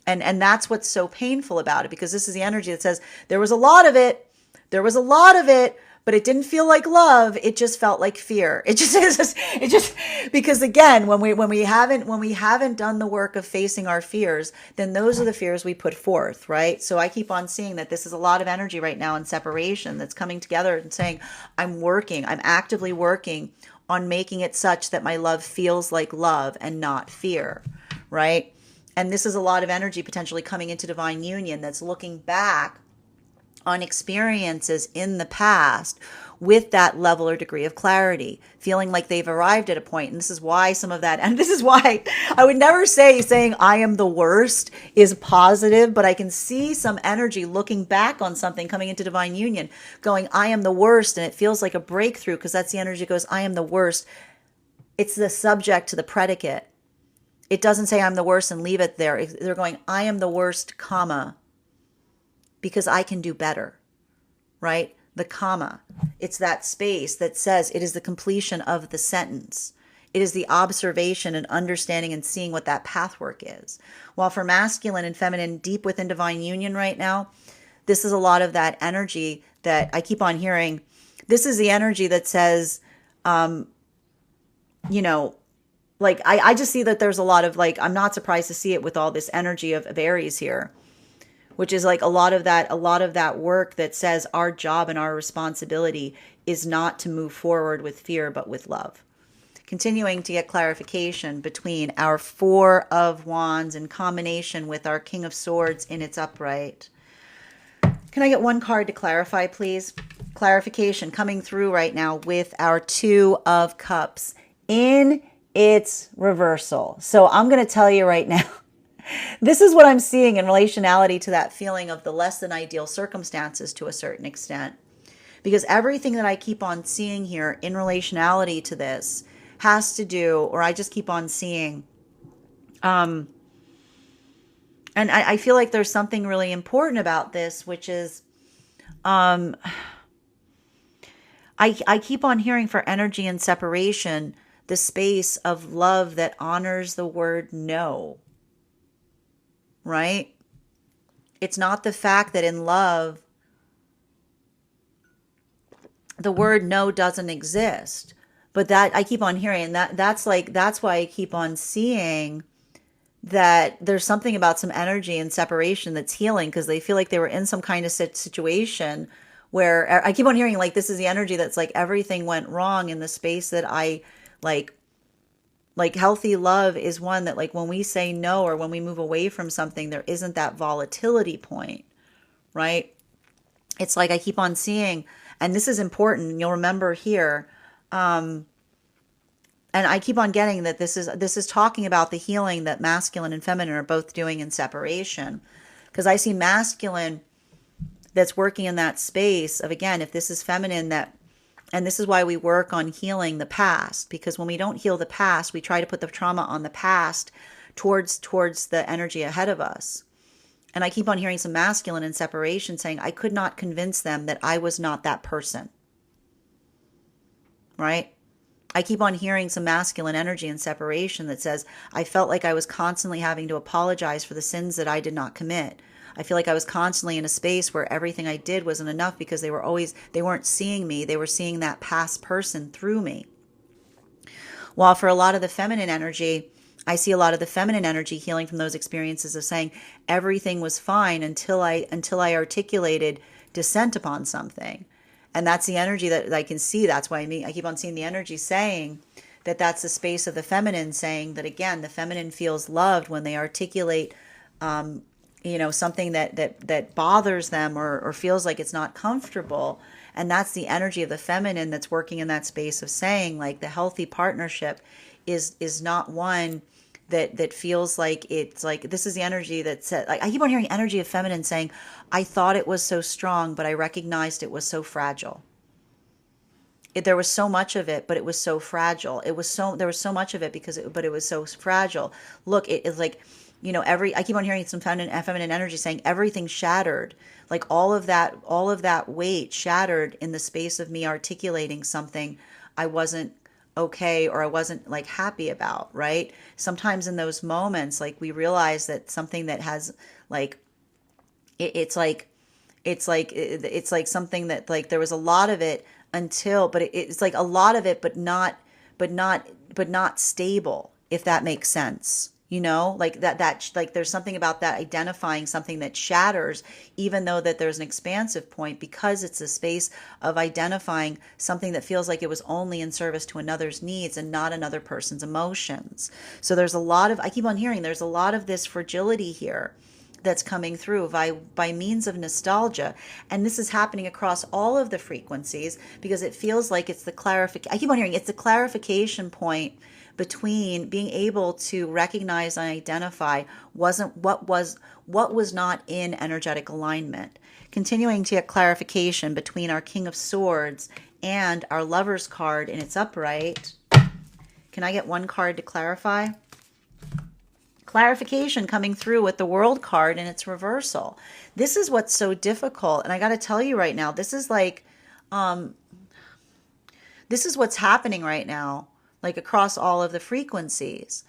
And that's what's so painful about it, because this is the energy that says there was a lot of it, but it didn't feel like love. It just felt like fear. It just because, again, when we haven't done the work of facing our fears, then those are the fears we put forth, right? So I keep on seeing that this is a lot of energy right now in separation that's coming together and saying, I'm actively working on making it such that my love feels like love and not fear, right? And this is a lot of energy potentially coming into divine union that's looking back on experiences in the past with that level or degree of clarity, feeling like they've arrived at a point. And this is why some of that, and this is why I would never say saying I am the worst is positive, but I can see some energy looking back on something coming into divine union going, I am the worst. And it feels like a breakthrough, because that's the energy that goes, I am the worst. It's the subject to the predicate. It doesn't say I'm the worst and leave it there. They're going, I am the worst, comma, because I can do better, right? The comma. It's that space that says it is the completion of the sentence. It is the observation and understanding and seeing what that pathwork is. While for masculine and feminine, deep within divine union right now, this is a lot of that energy that I keep on hearing. This is the energy that says, like, I just see that there's a lot of, like, I'm not surprised to see it with all this energy of Aries here, which is like a lot of that work that says our job and our responsibility is not to move forward with fear, but with love. Continuing to get clarification between our Four of Wands in combination with our King of Swords in its upright. Can I get one card to clarify, please? Clarification coming through right now with our Two of Cups in its reversal. So I'm going to tell you right now, This is what I'm seeing in relationality to that feeling of the less than ideal circumstances to a certain extent. Because everything that I keep on seeing here in relationality to this has to do, or I just keep on seeing, and I feel like there's something really important about this, which is I keep on hearing for energy and separation, the space of love that honors the word no, right? It's not the fact that in love, the word no doesn't exist. But that I keep on hearing that's why I keep on seeing that there's something about some energy and separation that's healing because they feel like they were in some kind of situation where I keep on hearing like this is the energy that's like everything went wrong in the space that I like healthy love is one that like when we say no or when we move away from something there isn't that volatility point, right? It's like I keep on seeing, and this is important, you'll remember here, and I keep on getting that this is talking about the healing that masculine and feminine are both doing in separation. Because I see masculine that's working in that space of, again, if this is feminine, that, and this is why we work on healing the past, because when we don't heal the past, we try to put the trauma on the past towards the energy ahead of us. And I keep on hearing some masculine in separation saying, I could not convince them that I was not that person, right? I keep on hearing some masculine energy in separation that says, I felt like I was constantly having to apologize for the sins that I did not commit. I feel like I was constantly in a space where everything I did wasn't enough because they weren't seeing me. They were seeing that past person through me. While for a lot of the feminine energy, I see a lot of the feminine energy healing from those experiences of saying everything was fine until I articulated dissent upon something. And that's the energy that I can see. That's why I keep on seeing the energy saying that that's the space of the feminine saying that, again, the feminine feels loved when they articulate, something that bothers them or feels like it's not comfortable. And that's the energy of the feminine that's working in that space of saying like the healthy partnership is not one that feels like it's like this is the energy that said like I keep on hearing energy of feminine saying I thought it was so strong but I recognized it was so fragile. There was so much of it but it was so fragile. There was so much of it but it was so fragile. Look, it's like I keep on hearing some feminine energy saying everything shattered, like all of that weight shattered in the space of me articulating something I wasn't okay or I wasn't like happy about, right? Sometimes in those moments, like we realize that something that has like it's like something that like there was a lot of it until, but it's like a lot of it, but not stable, if that makes sense. Like that like there's something about that identifying something that shatters, even though that there's an expansive point, because it's a space of identifying something that feels like it was only in service to another's needs and not another person's emotions. So there's a lot of, I keep on hearing there's a lot of this fragility here that's coming through by means of nostalgia. And this is happening across all of the frequencies because it feels like it's I keep on hearing it's the clarification point between being able to recognize and identify what was not in energetic alignment. Continuing to get clarification between our King of Swords and our Lover's card in its upright. Can I get one card to clarify? Clarification coming through with the World card in its reversal. This is what's so difficult. And I got to tell you right now, this is like, this is what's happening right now, like across all of the frequencies.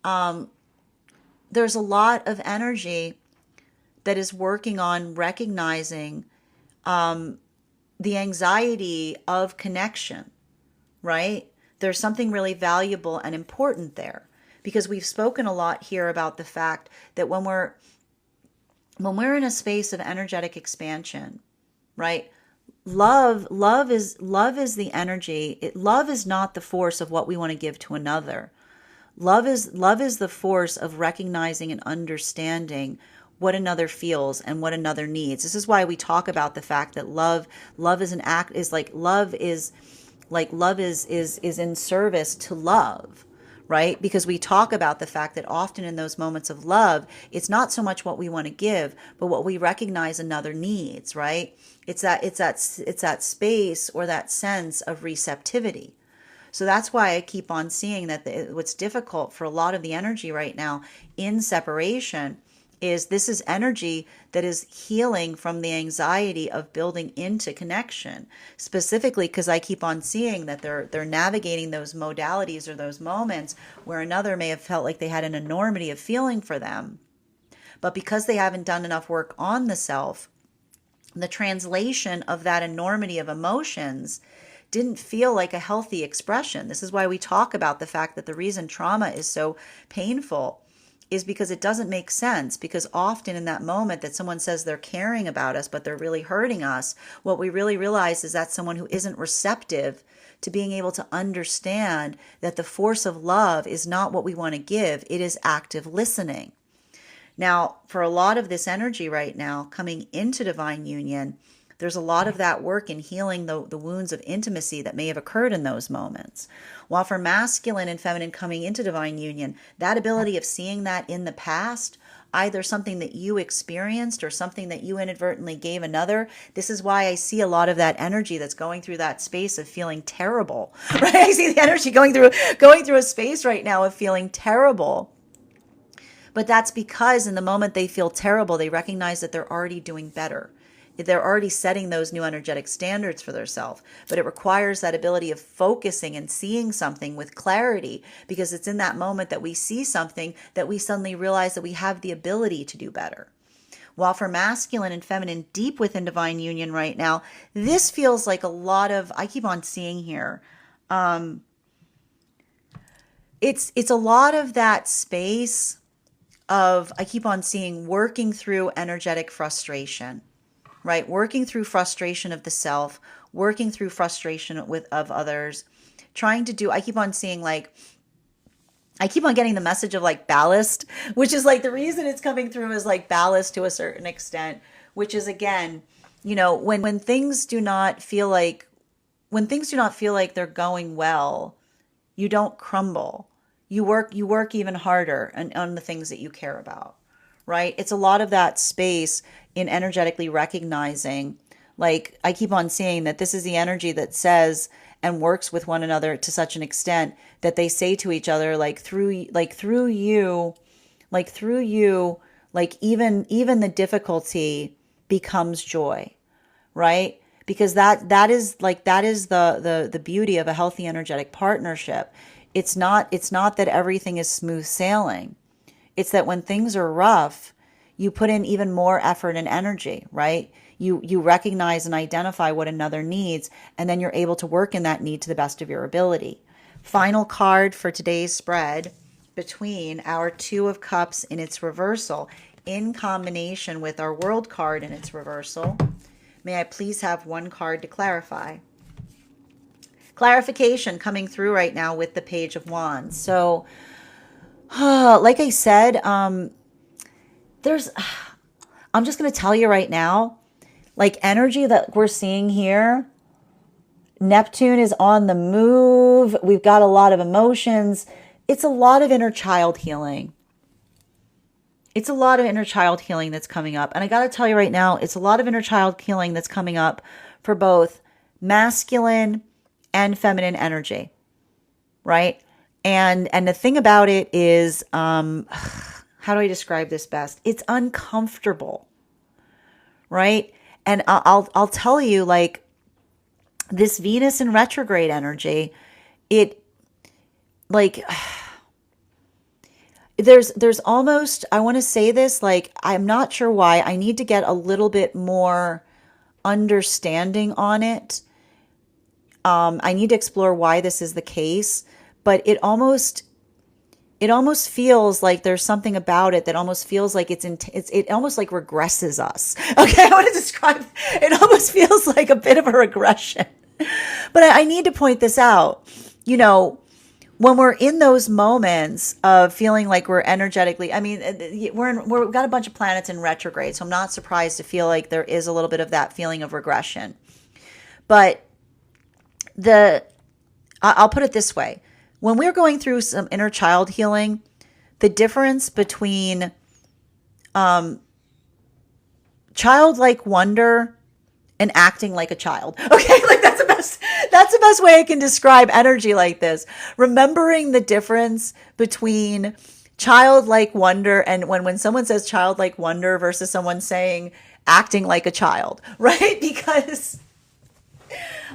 There's a lot of energy that is working on recognizing the anxiety of connection, right? There's something really valuable and important there. Because we've spoken a lot here about the fact that when we're in a space of energetic expansion, right? Love is the energy. Love is not the force of what we want to give to another. Love is the force of recognizing and understanding what another feels and what another needs. This is why we talk about the fact that love is an act, is like love is in service to love. right? Because we talk about the fact that often in those moments of love, it's not so much what we want to give, but what we recognize another needs, right? It's that space or that sense of receptivity. So that's why I keep on seeing that what's difficult for a lot of the energy right now in separation is this is energy that is healing from the anxiety of building into connection, specifically because I keep on seeing that they're navigating those modalities or those moments where another may have felt like they had an enormity of feeling for them, but because they haven't done enough work on the self, the translation of that enormity of emotions didn't feel like a healthy expression. This is why we talk about the fact that the reason trauma is so painful is because it doesn't make sense. Because often in that moment that someone says they're caring about us, but they're really hurting us, what we really realize is that's someone who isn't receptive to being able to understand that the force of love is not what we want to give. It is active listening. Now, for a lot of this energy right now coming into divine union, there's a lot of that work in healing the wounds of intimacy that may have occurred in those moments. While for masculine and feminine coming into divine union, that ability of seeing that in the past, either something that you experienced or something that you inadvertently gave another, this is why I see a lot of that energy that's going through that space of feeling terrible, right? I see the energy going through a space right now of feeling terrible. But that's because in the moment they feel terrible, they recognize that they're already doing better. They're already setting those new energetic standards for themselves. But it requires that ability of focusing and seeing something with clarity, because it's in that moment that we see something that we suddenly realize that we have the ability to do better. While for masculine and feminine deep within divine union right now, this feels like a lot of, I keep on seeing here, it's a lot of that space of, I keep on seeing working through energetic frustration, right? Working through frustration of the self, working through frustration of others, trying to do, I keep on seeing like, I keep on getting the message of like ballast, which is like the reason it's coming through is like ballast to a certain extent, which is again, when things do not feel like, they're going well, you don't crumble. You work even harder on the things that you care about, right? It's a lot of that space in energetically recognizing, like I keep on seeing that this is the energy that says and works with one another to such an extent that they say to each other, through you, even the difficulty becomes joy, right? Because that is the beauty of a healthy energetic partnership. It's not that everything is smooth sailing. It's that when things are rough, you put in even more effort and energy, right? You recognize and identify what another needs, and then you're able to work in that need to the best of your ability. Final card for today's spread, between our Two of Cups in its reversal, in combination with our World card in its reversal. May I please have one card to clarify? Clarification coming through right now with the Page of Wands. So, like I said, I'm just going to tell you right now, like energy that we're seeing here, Neptune is on the move. We've got a lot of emotions. It's a lot of inner child healing. It's a lot of inner child healing that's coming up. And I got to tell you right now, it's a lot of inner child healing that's coming up for both masculine and feminine energy, right? And the thing about it is, how do I describe this best? It's uncomfortable, right? And I'll tell you, like, this Venus in retrograde energy, it like there's almost, I want to say this, like, I'm not sure why. I need to get a little bit more understanding on it. I need to explore why this is the case, but it almost feels like there's something about it that almost feels like it almost like regresses us. Okay, I want to describe it. Almost feels like a bit of a regression. But I need to point this out. When we're in those moments of feeling like we're energetically, I mean, we've got a bunch of planets in retrograde, so I'm not surprised to feel like there is a little bit of that feeling of regression. But I'll put it this way. when we're going through some inner child healing, the difference between childlike wonder and acting like a child. Okay, like that's the best way I can describe energy like this. Remembering the difference between childlike wonder and when someone says childlike wonder versus someone saying acting like a child, right? Because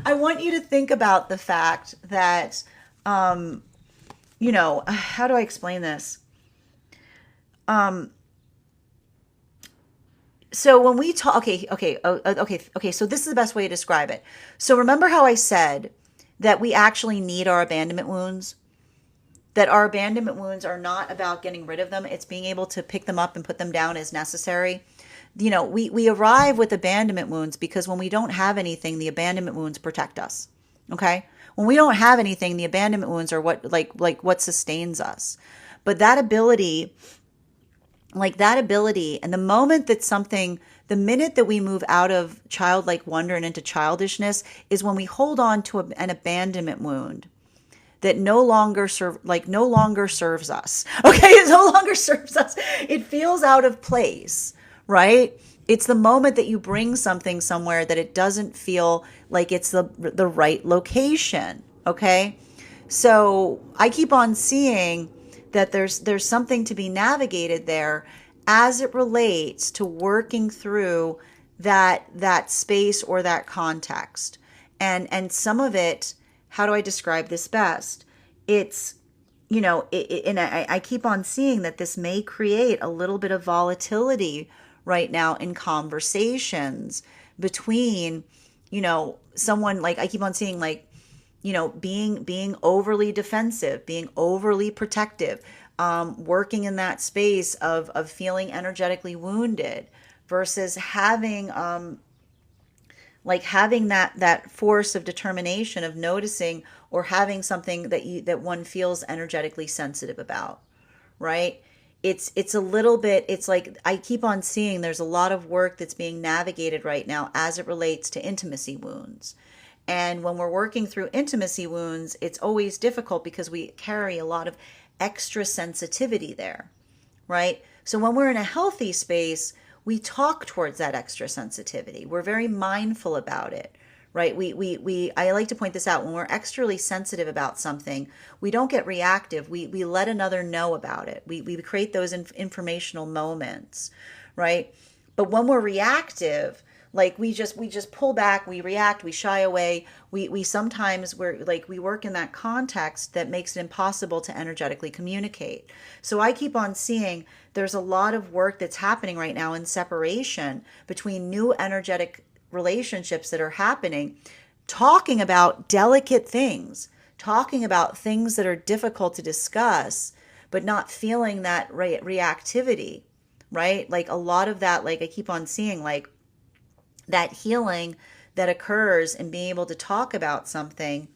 I want you to think about the fact that how do I explain this? So when we talk, okay. So this is the best way to describe it. So remember how I said that we actually need our abandonment wounds? That our abandonment wounds are not about getting rid of them. It's being able to pick them up and put them down as necessary. We arrive with abandonment wounds because when we don't have anything, the abandonment wounds protect us. Okay? When we don't have anything, the abandonment wounds are what what sustains us. But that ability, and the minute that we move out of childlike wonder and into childishness is when we hold on to an abandonment wound that no longer serves us. Okay, it no longer serves us. It feels out of place, right? It's the moment that you bring something somewhere that it doesn't feel like it's the right location. Okay, so I keep on seeing that there's something to be navigated there as it relates to working through that space or that context. And some of it, how do I describe this best? It's, and I keep on seeing that this may create a little bit of volatility right now in conversations between, someone, like I keep on seeing being overly defensive, being overly protective, working in that space of feeling energetically wounded versus having that force of determination of noticing or having something that one feels energetically sensitive about, right? It's a little bit, it's like I keep on seeing there's a lot of work that's being navigated right now as it relates to intimacy wounds. And when we're working through intimacy wounds, it's always difficult because we carry a lot of extra sensitivity there, right? So when we're in a healthy space, we talk towards that extra sensitivity. We're very mindful about it, right? I like to point this out. When we're extremely sensitive about something, we don't get reactive. We let another know about it. We create those informational moments, right? But when we're reactive, like we just pull back, we react, we shy away. We sometimes we work in that context that makes it impossible to energetically communicate. So I keep on seeing there's a lot of work that's happening right now in separation between new energetic relationships that are happening, talking about delicate things, talking about things that are difficult to discuss, but not feeling that reactivity, right? Like a lot of that, like I keep on seeing that healing that occurs in being able to talk about something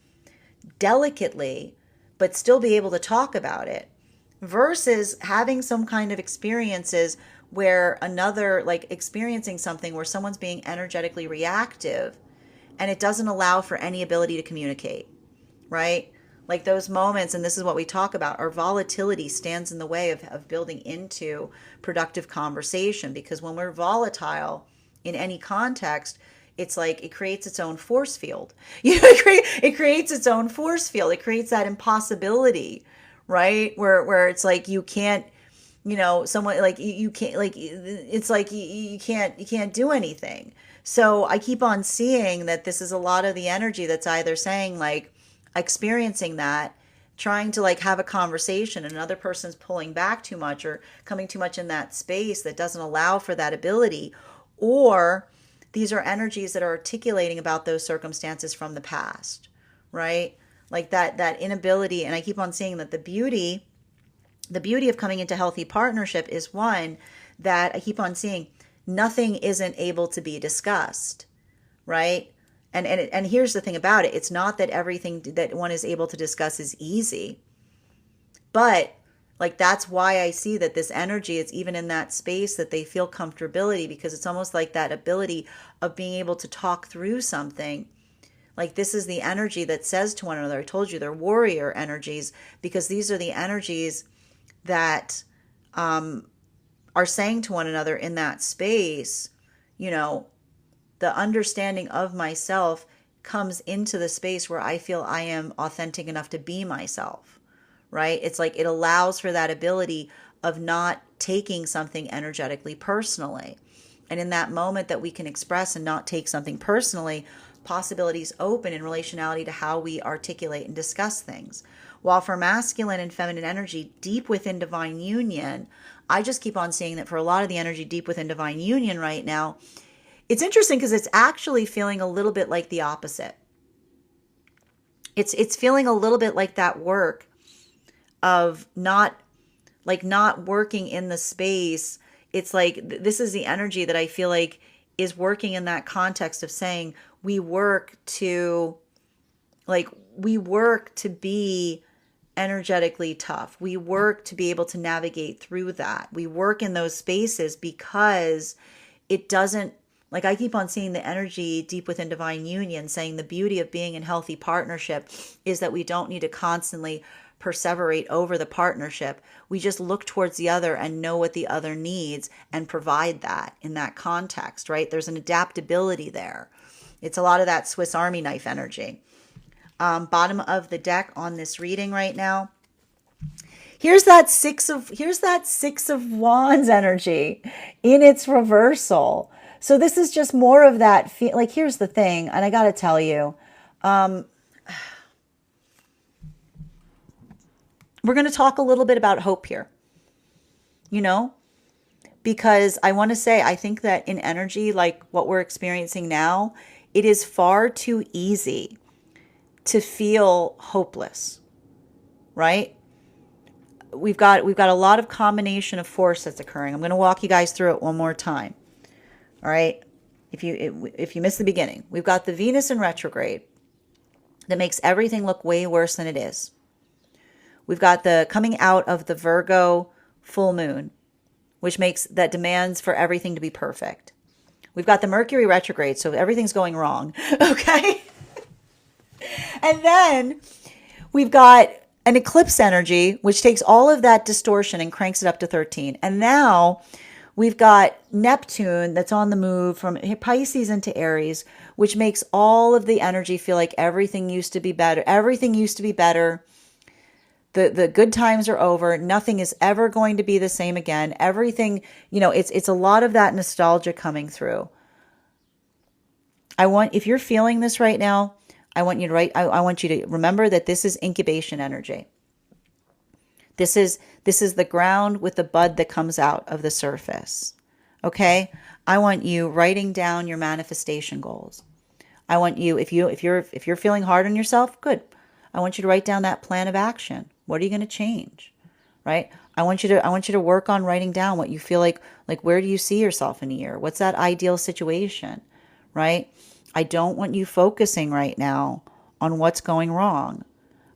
delicately, but still be able to talk about it versus having some kind of experiences where experiencing something where someone's being energetically reactive and it doesn't allow for any ability to communicate, right? Like those moments, and this is what we talk about, our volatility stands in the way of building into productive conversation, because when we're volatile in any context, it's like it creates its own force field. It creates its own force field. It creates that impossibility, right? Where it's like you can't, someone like you can't, like it's like you can't do anything. So I keep on seeing that this is a lot of the energy that's either saying experiencing that, trying to have a conversation, and another person's pulling back too much or coming too much in that space that doesn't allow for that ability. Or these are energies that are articulating about those circumstances from the past, right? Like that inability. And I keep on seeing that the beauty of coming into healthy partnership is one that I keep on seeing nothing isn't able to be discussed, right? And here's the thing about it. It's not that everything that one is able to discuss is easy, but that's why I see that this energy is even in that space that they feel comfortability, because it's almost like that ability of being able to talk through something. Like this is the energy that says to one another, I told you they're warrior energies, because these are the energies that are saying to one another in that space, you know, the understanding of myself comes into the space where I feel I am authentic enough to be myself, right? It's like it allows for that ability of not taking something energetically personally. And in that moment that we can express and not take something personally, possibilities open in relationality to how we articulate and discuss things. While for masculine and feminine energy deep within divine union, I just keep on seeing that for a lot of the energy deep within divine union right now, it's interesting because it's actually feeling a little bit like the opposite. It's feeling a little bit like that work of not working in the space. It's like this is the energy that I feel like is working in that context of saying we work to be energetically tough. We work to be able to navigate through that. We work in those spaces because it doesn't, like I keep on seeing the energy deep within divine union saying the beauty of being in healthy partnership is that we don't need to constantly perseverate over the partnership. We just look towards the other and know what the other needs and provide that in that context, right? There's an adaptability there. It's a lot of that Swiss Army knife energy. Bottom of the deck on this reading right now. Here's that six of wands energy in its reversal. So this is just more of that like here's the thing, and I got to tell you, we're going to talk a little bit about hope here. You know, because I want to say I think that in energy like what we're experiencing now, it is far too easy to feel hopeless, right? We've got a lot of combination of force that's occurring. I'm going to walk you guys through it one more time. All right. If you missed the beginning, we've got the Venus in retrograde that makes everything look way worse than it is. We've got the coming out of the Virgo full moon, which demands for everything to be perfect. We've got the Mercury retrograde, so everything's going wrong. Okay. And then we've got an eclipse energy, which takes all of that distortion and cranks it up to 13. And now we've got Neptune that's on the move from Pisces into Aries, which makes all of the energy feel like everything used to be better. Everything used to be better. The good times are over. Nothing is ever going to be the same again. Everything, it's a lot of that nostalgia coming through. If you're feeling this right now, I want you to remember that this is incubation energy. This is the ground with the bud that comes out of the surface. Okay? I want you writing down your manifestation goals. I want you, if you're feeling hard on yourself, good. I want you to write down that plan of action. What are you going to change? Right? I want you to work on writing down what you feel like where do you see yourself in a year? What's that ideal situation? Right? I don't want you focusing right now on what's going wrong.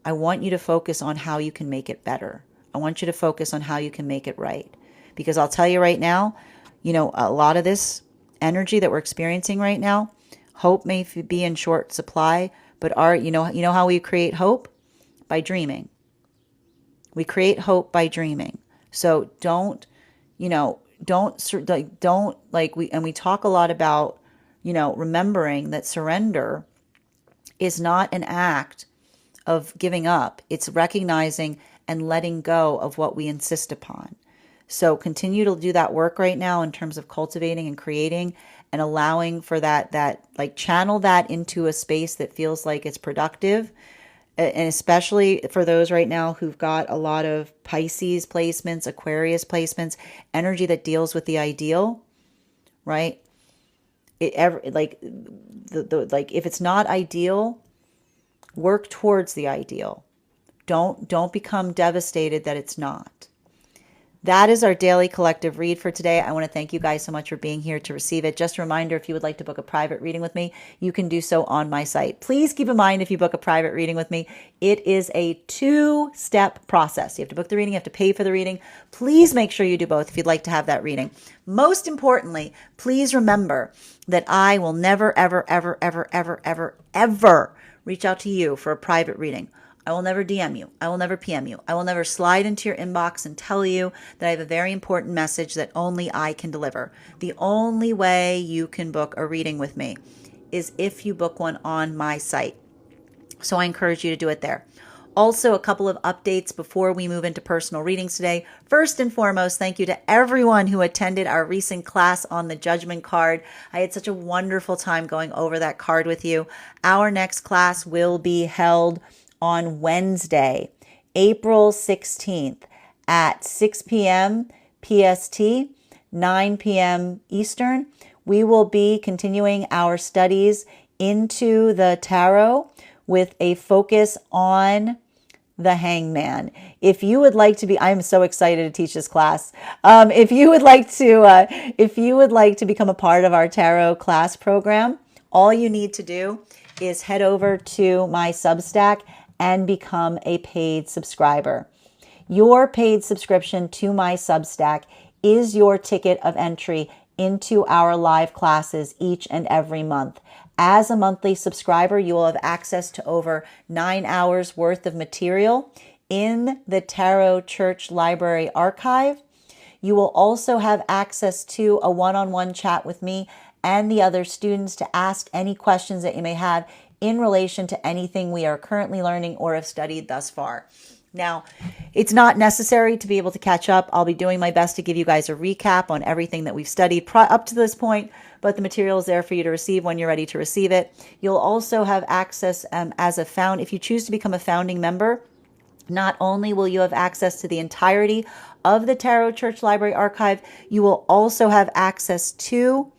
I want you to focus on how you can make it better. I want you to focus on how you can make it right. Because I'll tell you right now, a lot of this energy that we're experiencing right now, hope may be in short supply, but you know how we create hope? By dreaming. We create hope by dreaming. So we talk a lot about, remembering that surrender is not an act of giving up. It's recognizing and letting go of what we insist upon. So continue to do that work right now in terms of cultivating and creating and allowing for that channel that into a space that feels like it's productive. And especially for those right now who've got a lot of Pisces placements, Aquarius placements, energy that deals with the ideal, right? If it's not ideal, work towards the ideal. Don't become devastated that it's not. That is our daily collective read for today. I want to thank you guys so much for being here to receive it. Just a reminder, if you would like to book a private reading with me, you can do so on my site. Please keep in mind, if you book a private reading with me, it is a two-step process. You have to book the reading, you have to pay for the reading. Please make sure you do both if you'd like to have that reading. Most importantly, please remember that I will never, ever, ever, ever, ever, ever, ever reach out to you for a private reading. I will never DM you. I will never PM you. I will never slide into your inbox and tell you that I have a very important message that only I can deliver. The only way you can book a reading with me is if you book one on my site. So I encourage you to do it there. Also, a couple of updates before we move into personal readings today. First and foremost, thank you to everyone who attended our recent class on the judgment card. I had such a wonderful time going over that card with you. Our next class will be held on Wednesday, April 16th at 6 p.m. PST, 9 p.m. Eastern. We will be continuing our studies into the tarot with a focus on the hangman. If you would like to be, I'm so excited to teach this class. If you would like to become a part of our tarot class program, all you need to do is head over to my Substack and become a paid subscriber. Your paid subscription to my Substack is your ticket of entry into our live classes each and every month. As a monthly subscriber, you will have access to over 9 hours worth of material in the Tarot Church Library Archive. You will also have access to a one-on-one chat with me and the other students to ask any questions that you may have in relation to anything we are currently learning or have studied thus far. Now, it's not necessary to be able to catch up. I'll be doing my best to give you guys a recap on everything that we've studied up to this point, but the material is there for you to receive when you're ready to receive it. You'll also have access if you choose to become a founding member. Not only will you have access to the entirety of the Tarot Church Library Archive, you will also have access to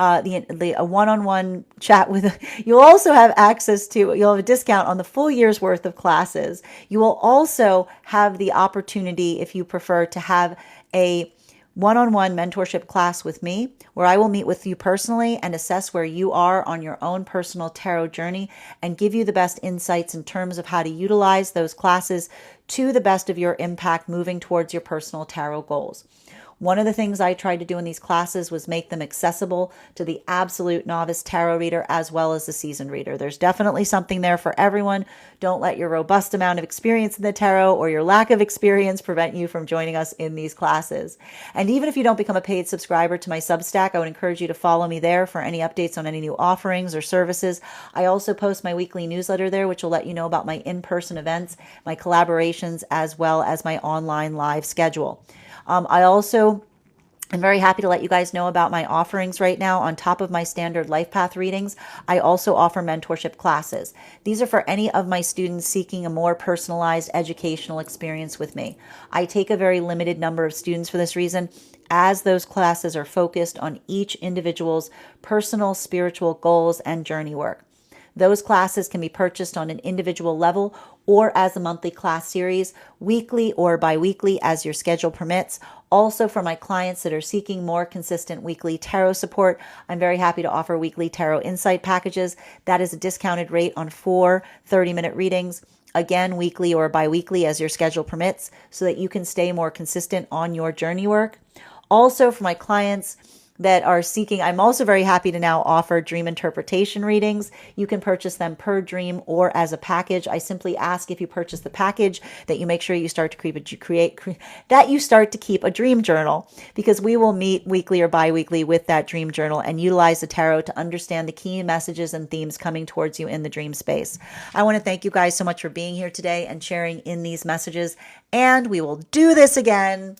a one-on-one chat with, you'll have a discount on the full year's worth of classes. You will also have the opportunity, if you prefer, to have a one-on-one mentorship class with me, where I will meet with you personally and assess where you are on your own personal tarot journey and give you the best insights in terms of how to utilize those classes to the best of your impact moving towards your personal tarot goals. One of the things I tried to do in these classes was make them accessible to the absolute novice tarot reader as well as the seasoned reader. There's definitely something there for everyone. Don't let your robust amount of experience in the tarot or your lack of experience prevent you from joining us in these classes. And even if you don't become a paid subscriber to my Substack, I would encourage you to follow me there for any updates on any new offerings or services. I also post my weekly newsletter there, which will let you know about my in-person events, my collaborations, as well as my online live schedule. I also am very happy to let you guys know about my offerings right now. On top of my standard life path readings, I also offer mentorship classes. These are for any of my students seeking a more personalized educational experience with me. I take a very limited number of students for this reason, as those classes are focused on each individual's personal spiritual goals and journey work. Those classes can be purchased on an individual level or as a monthly class series, weekly or bi-weekly as your schedule permits. Also, for my clients that are seeking more consistent weekly tarot support, I'm very happy to offer weekly tarot insight packages. That is a discounted rate on 4 30-minute readings. Again, weekly or bi-weekly as your schedule permits, so that you can stay more consistent on your journey work. Also, for my clients that are seeking, I'm also very happy to now offer dream interpretation readings. You can purchase them per dream or as a package. I simply ask, if you purchase the package, that you make sure you start to keep a dream journal, because we will meet weekly or bi-weekly with that dream journal and utilize the tarot to understand the key messages and themes coming towards you in the dream space. I want to thank you guys so much for being here today and sharing in these messages, and we will do this again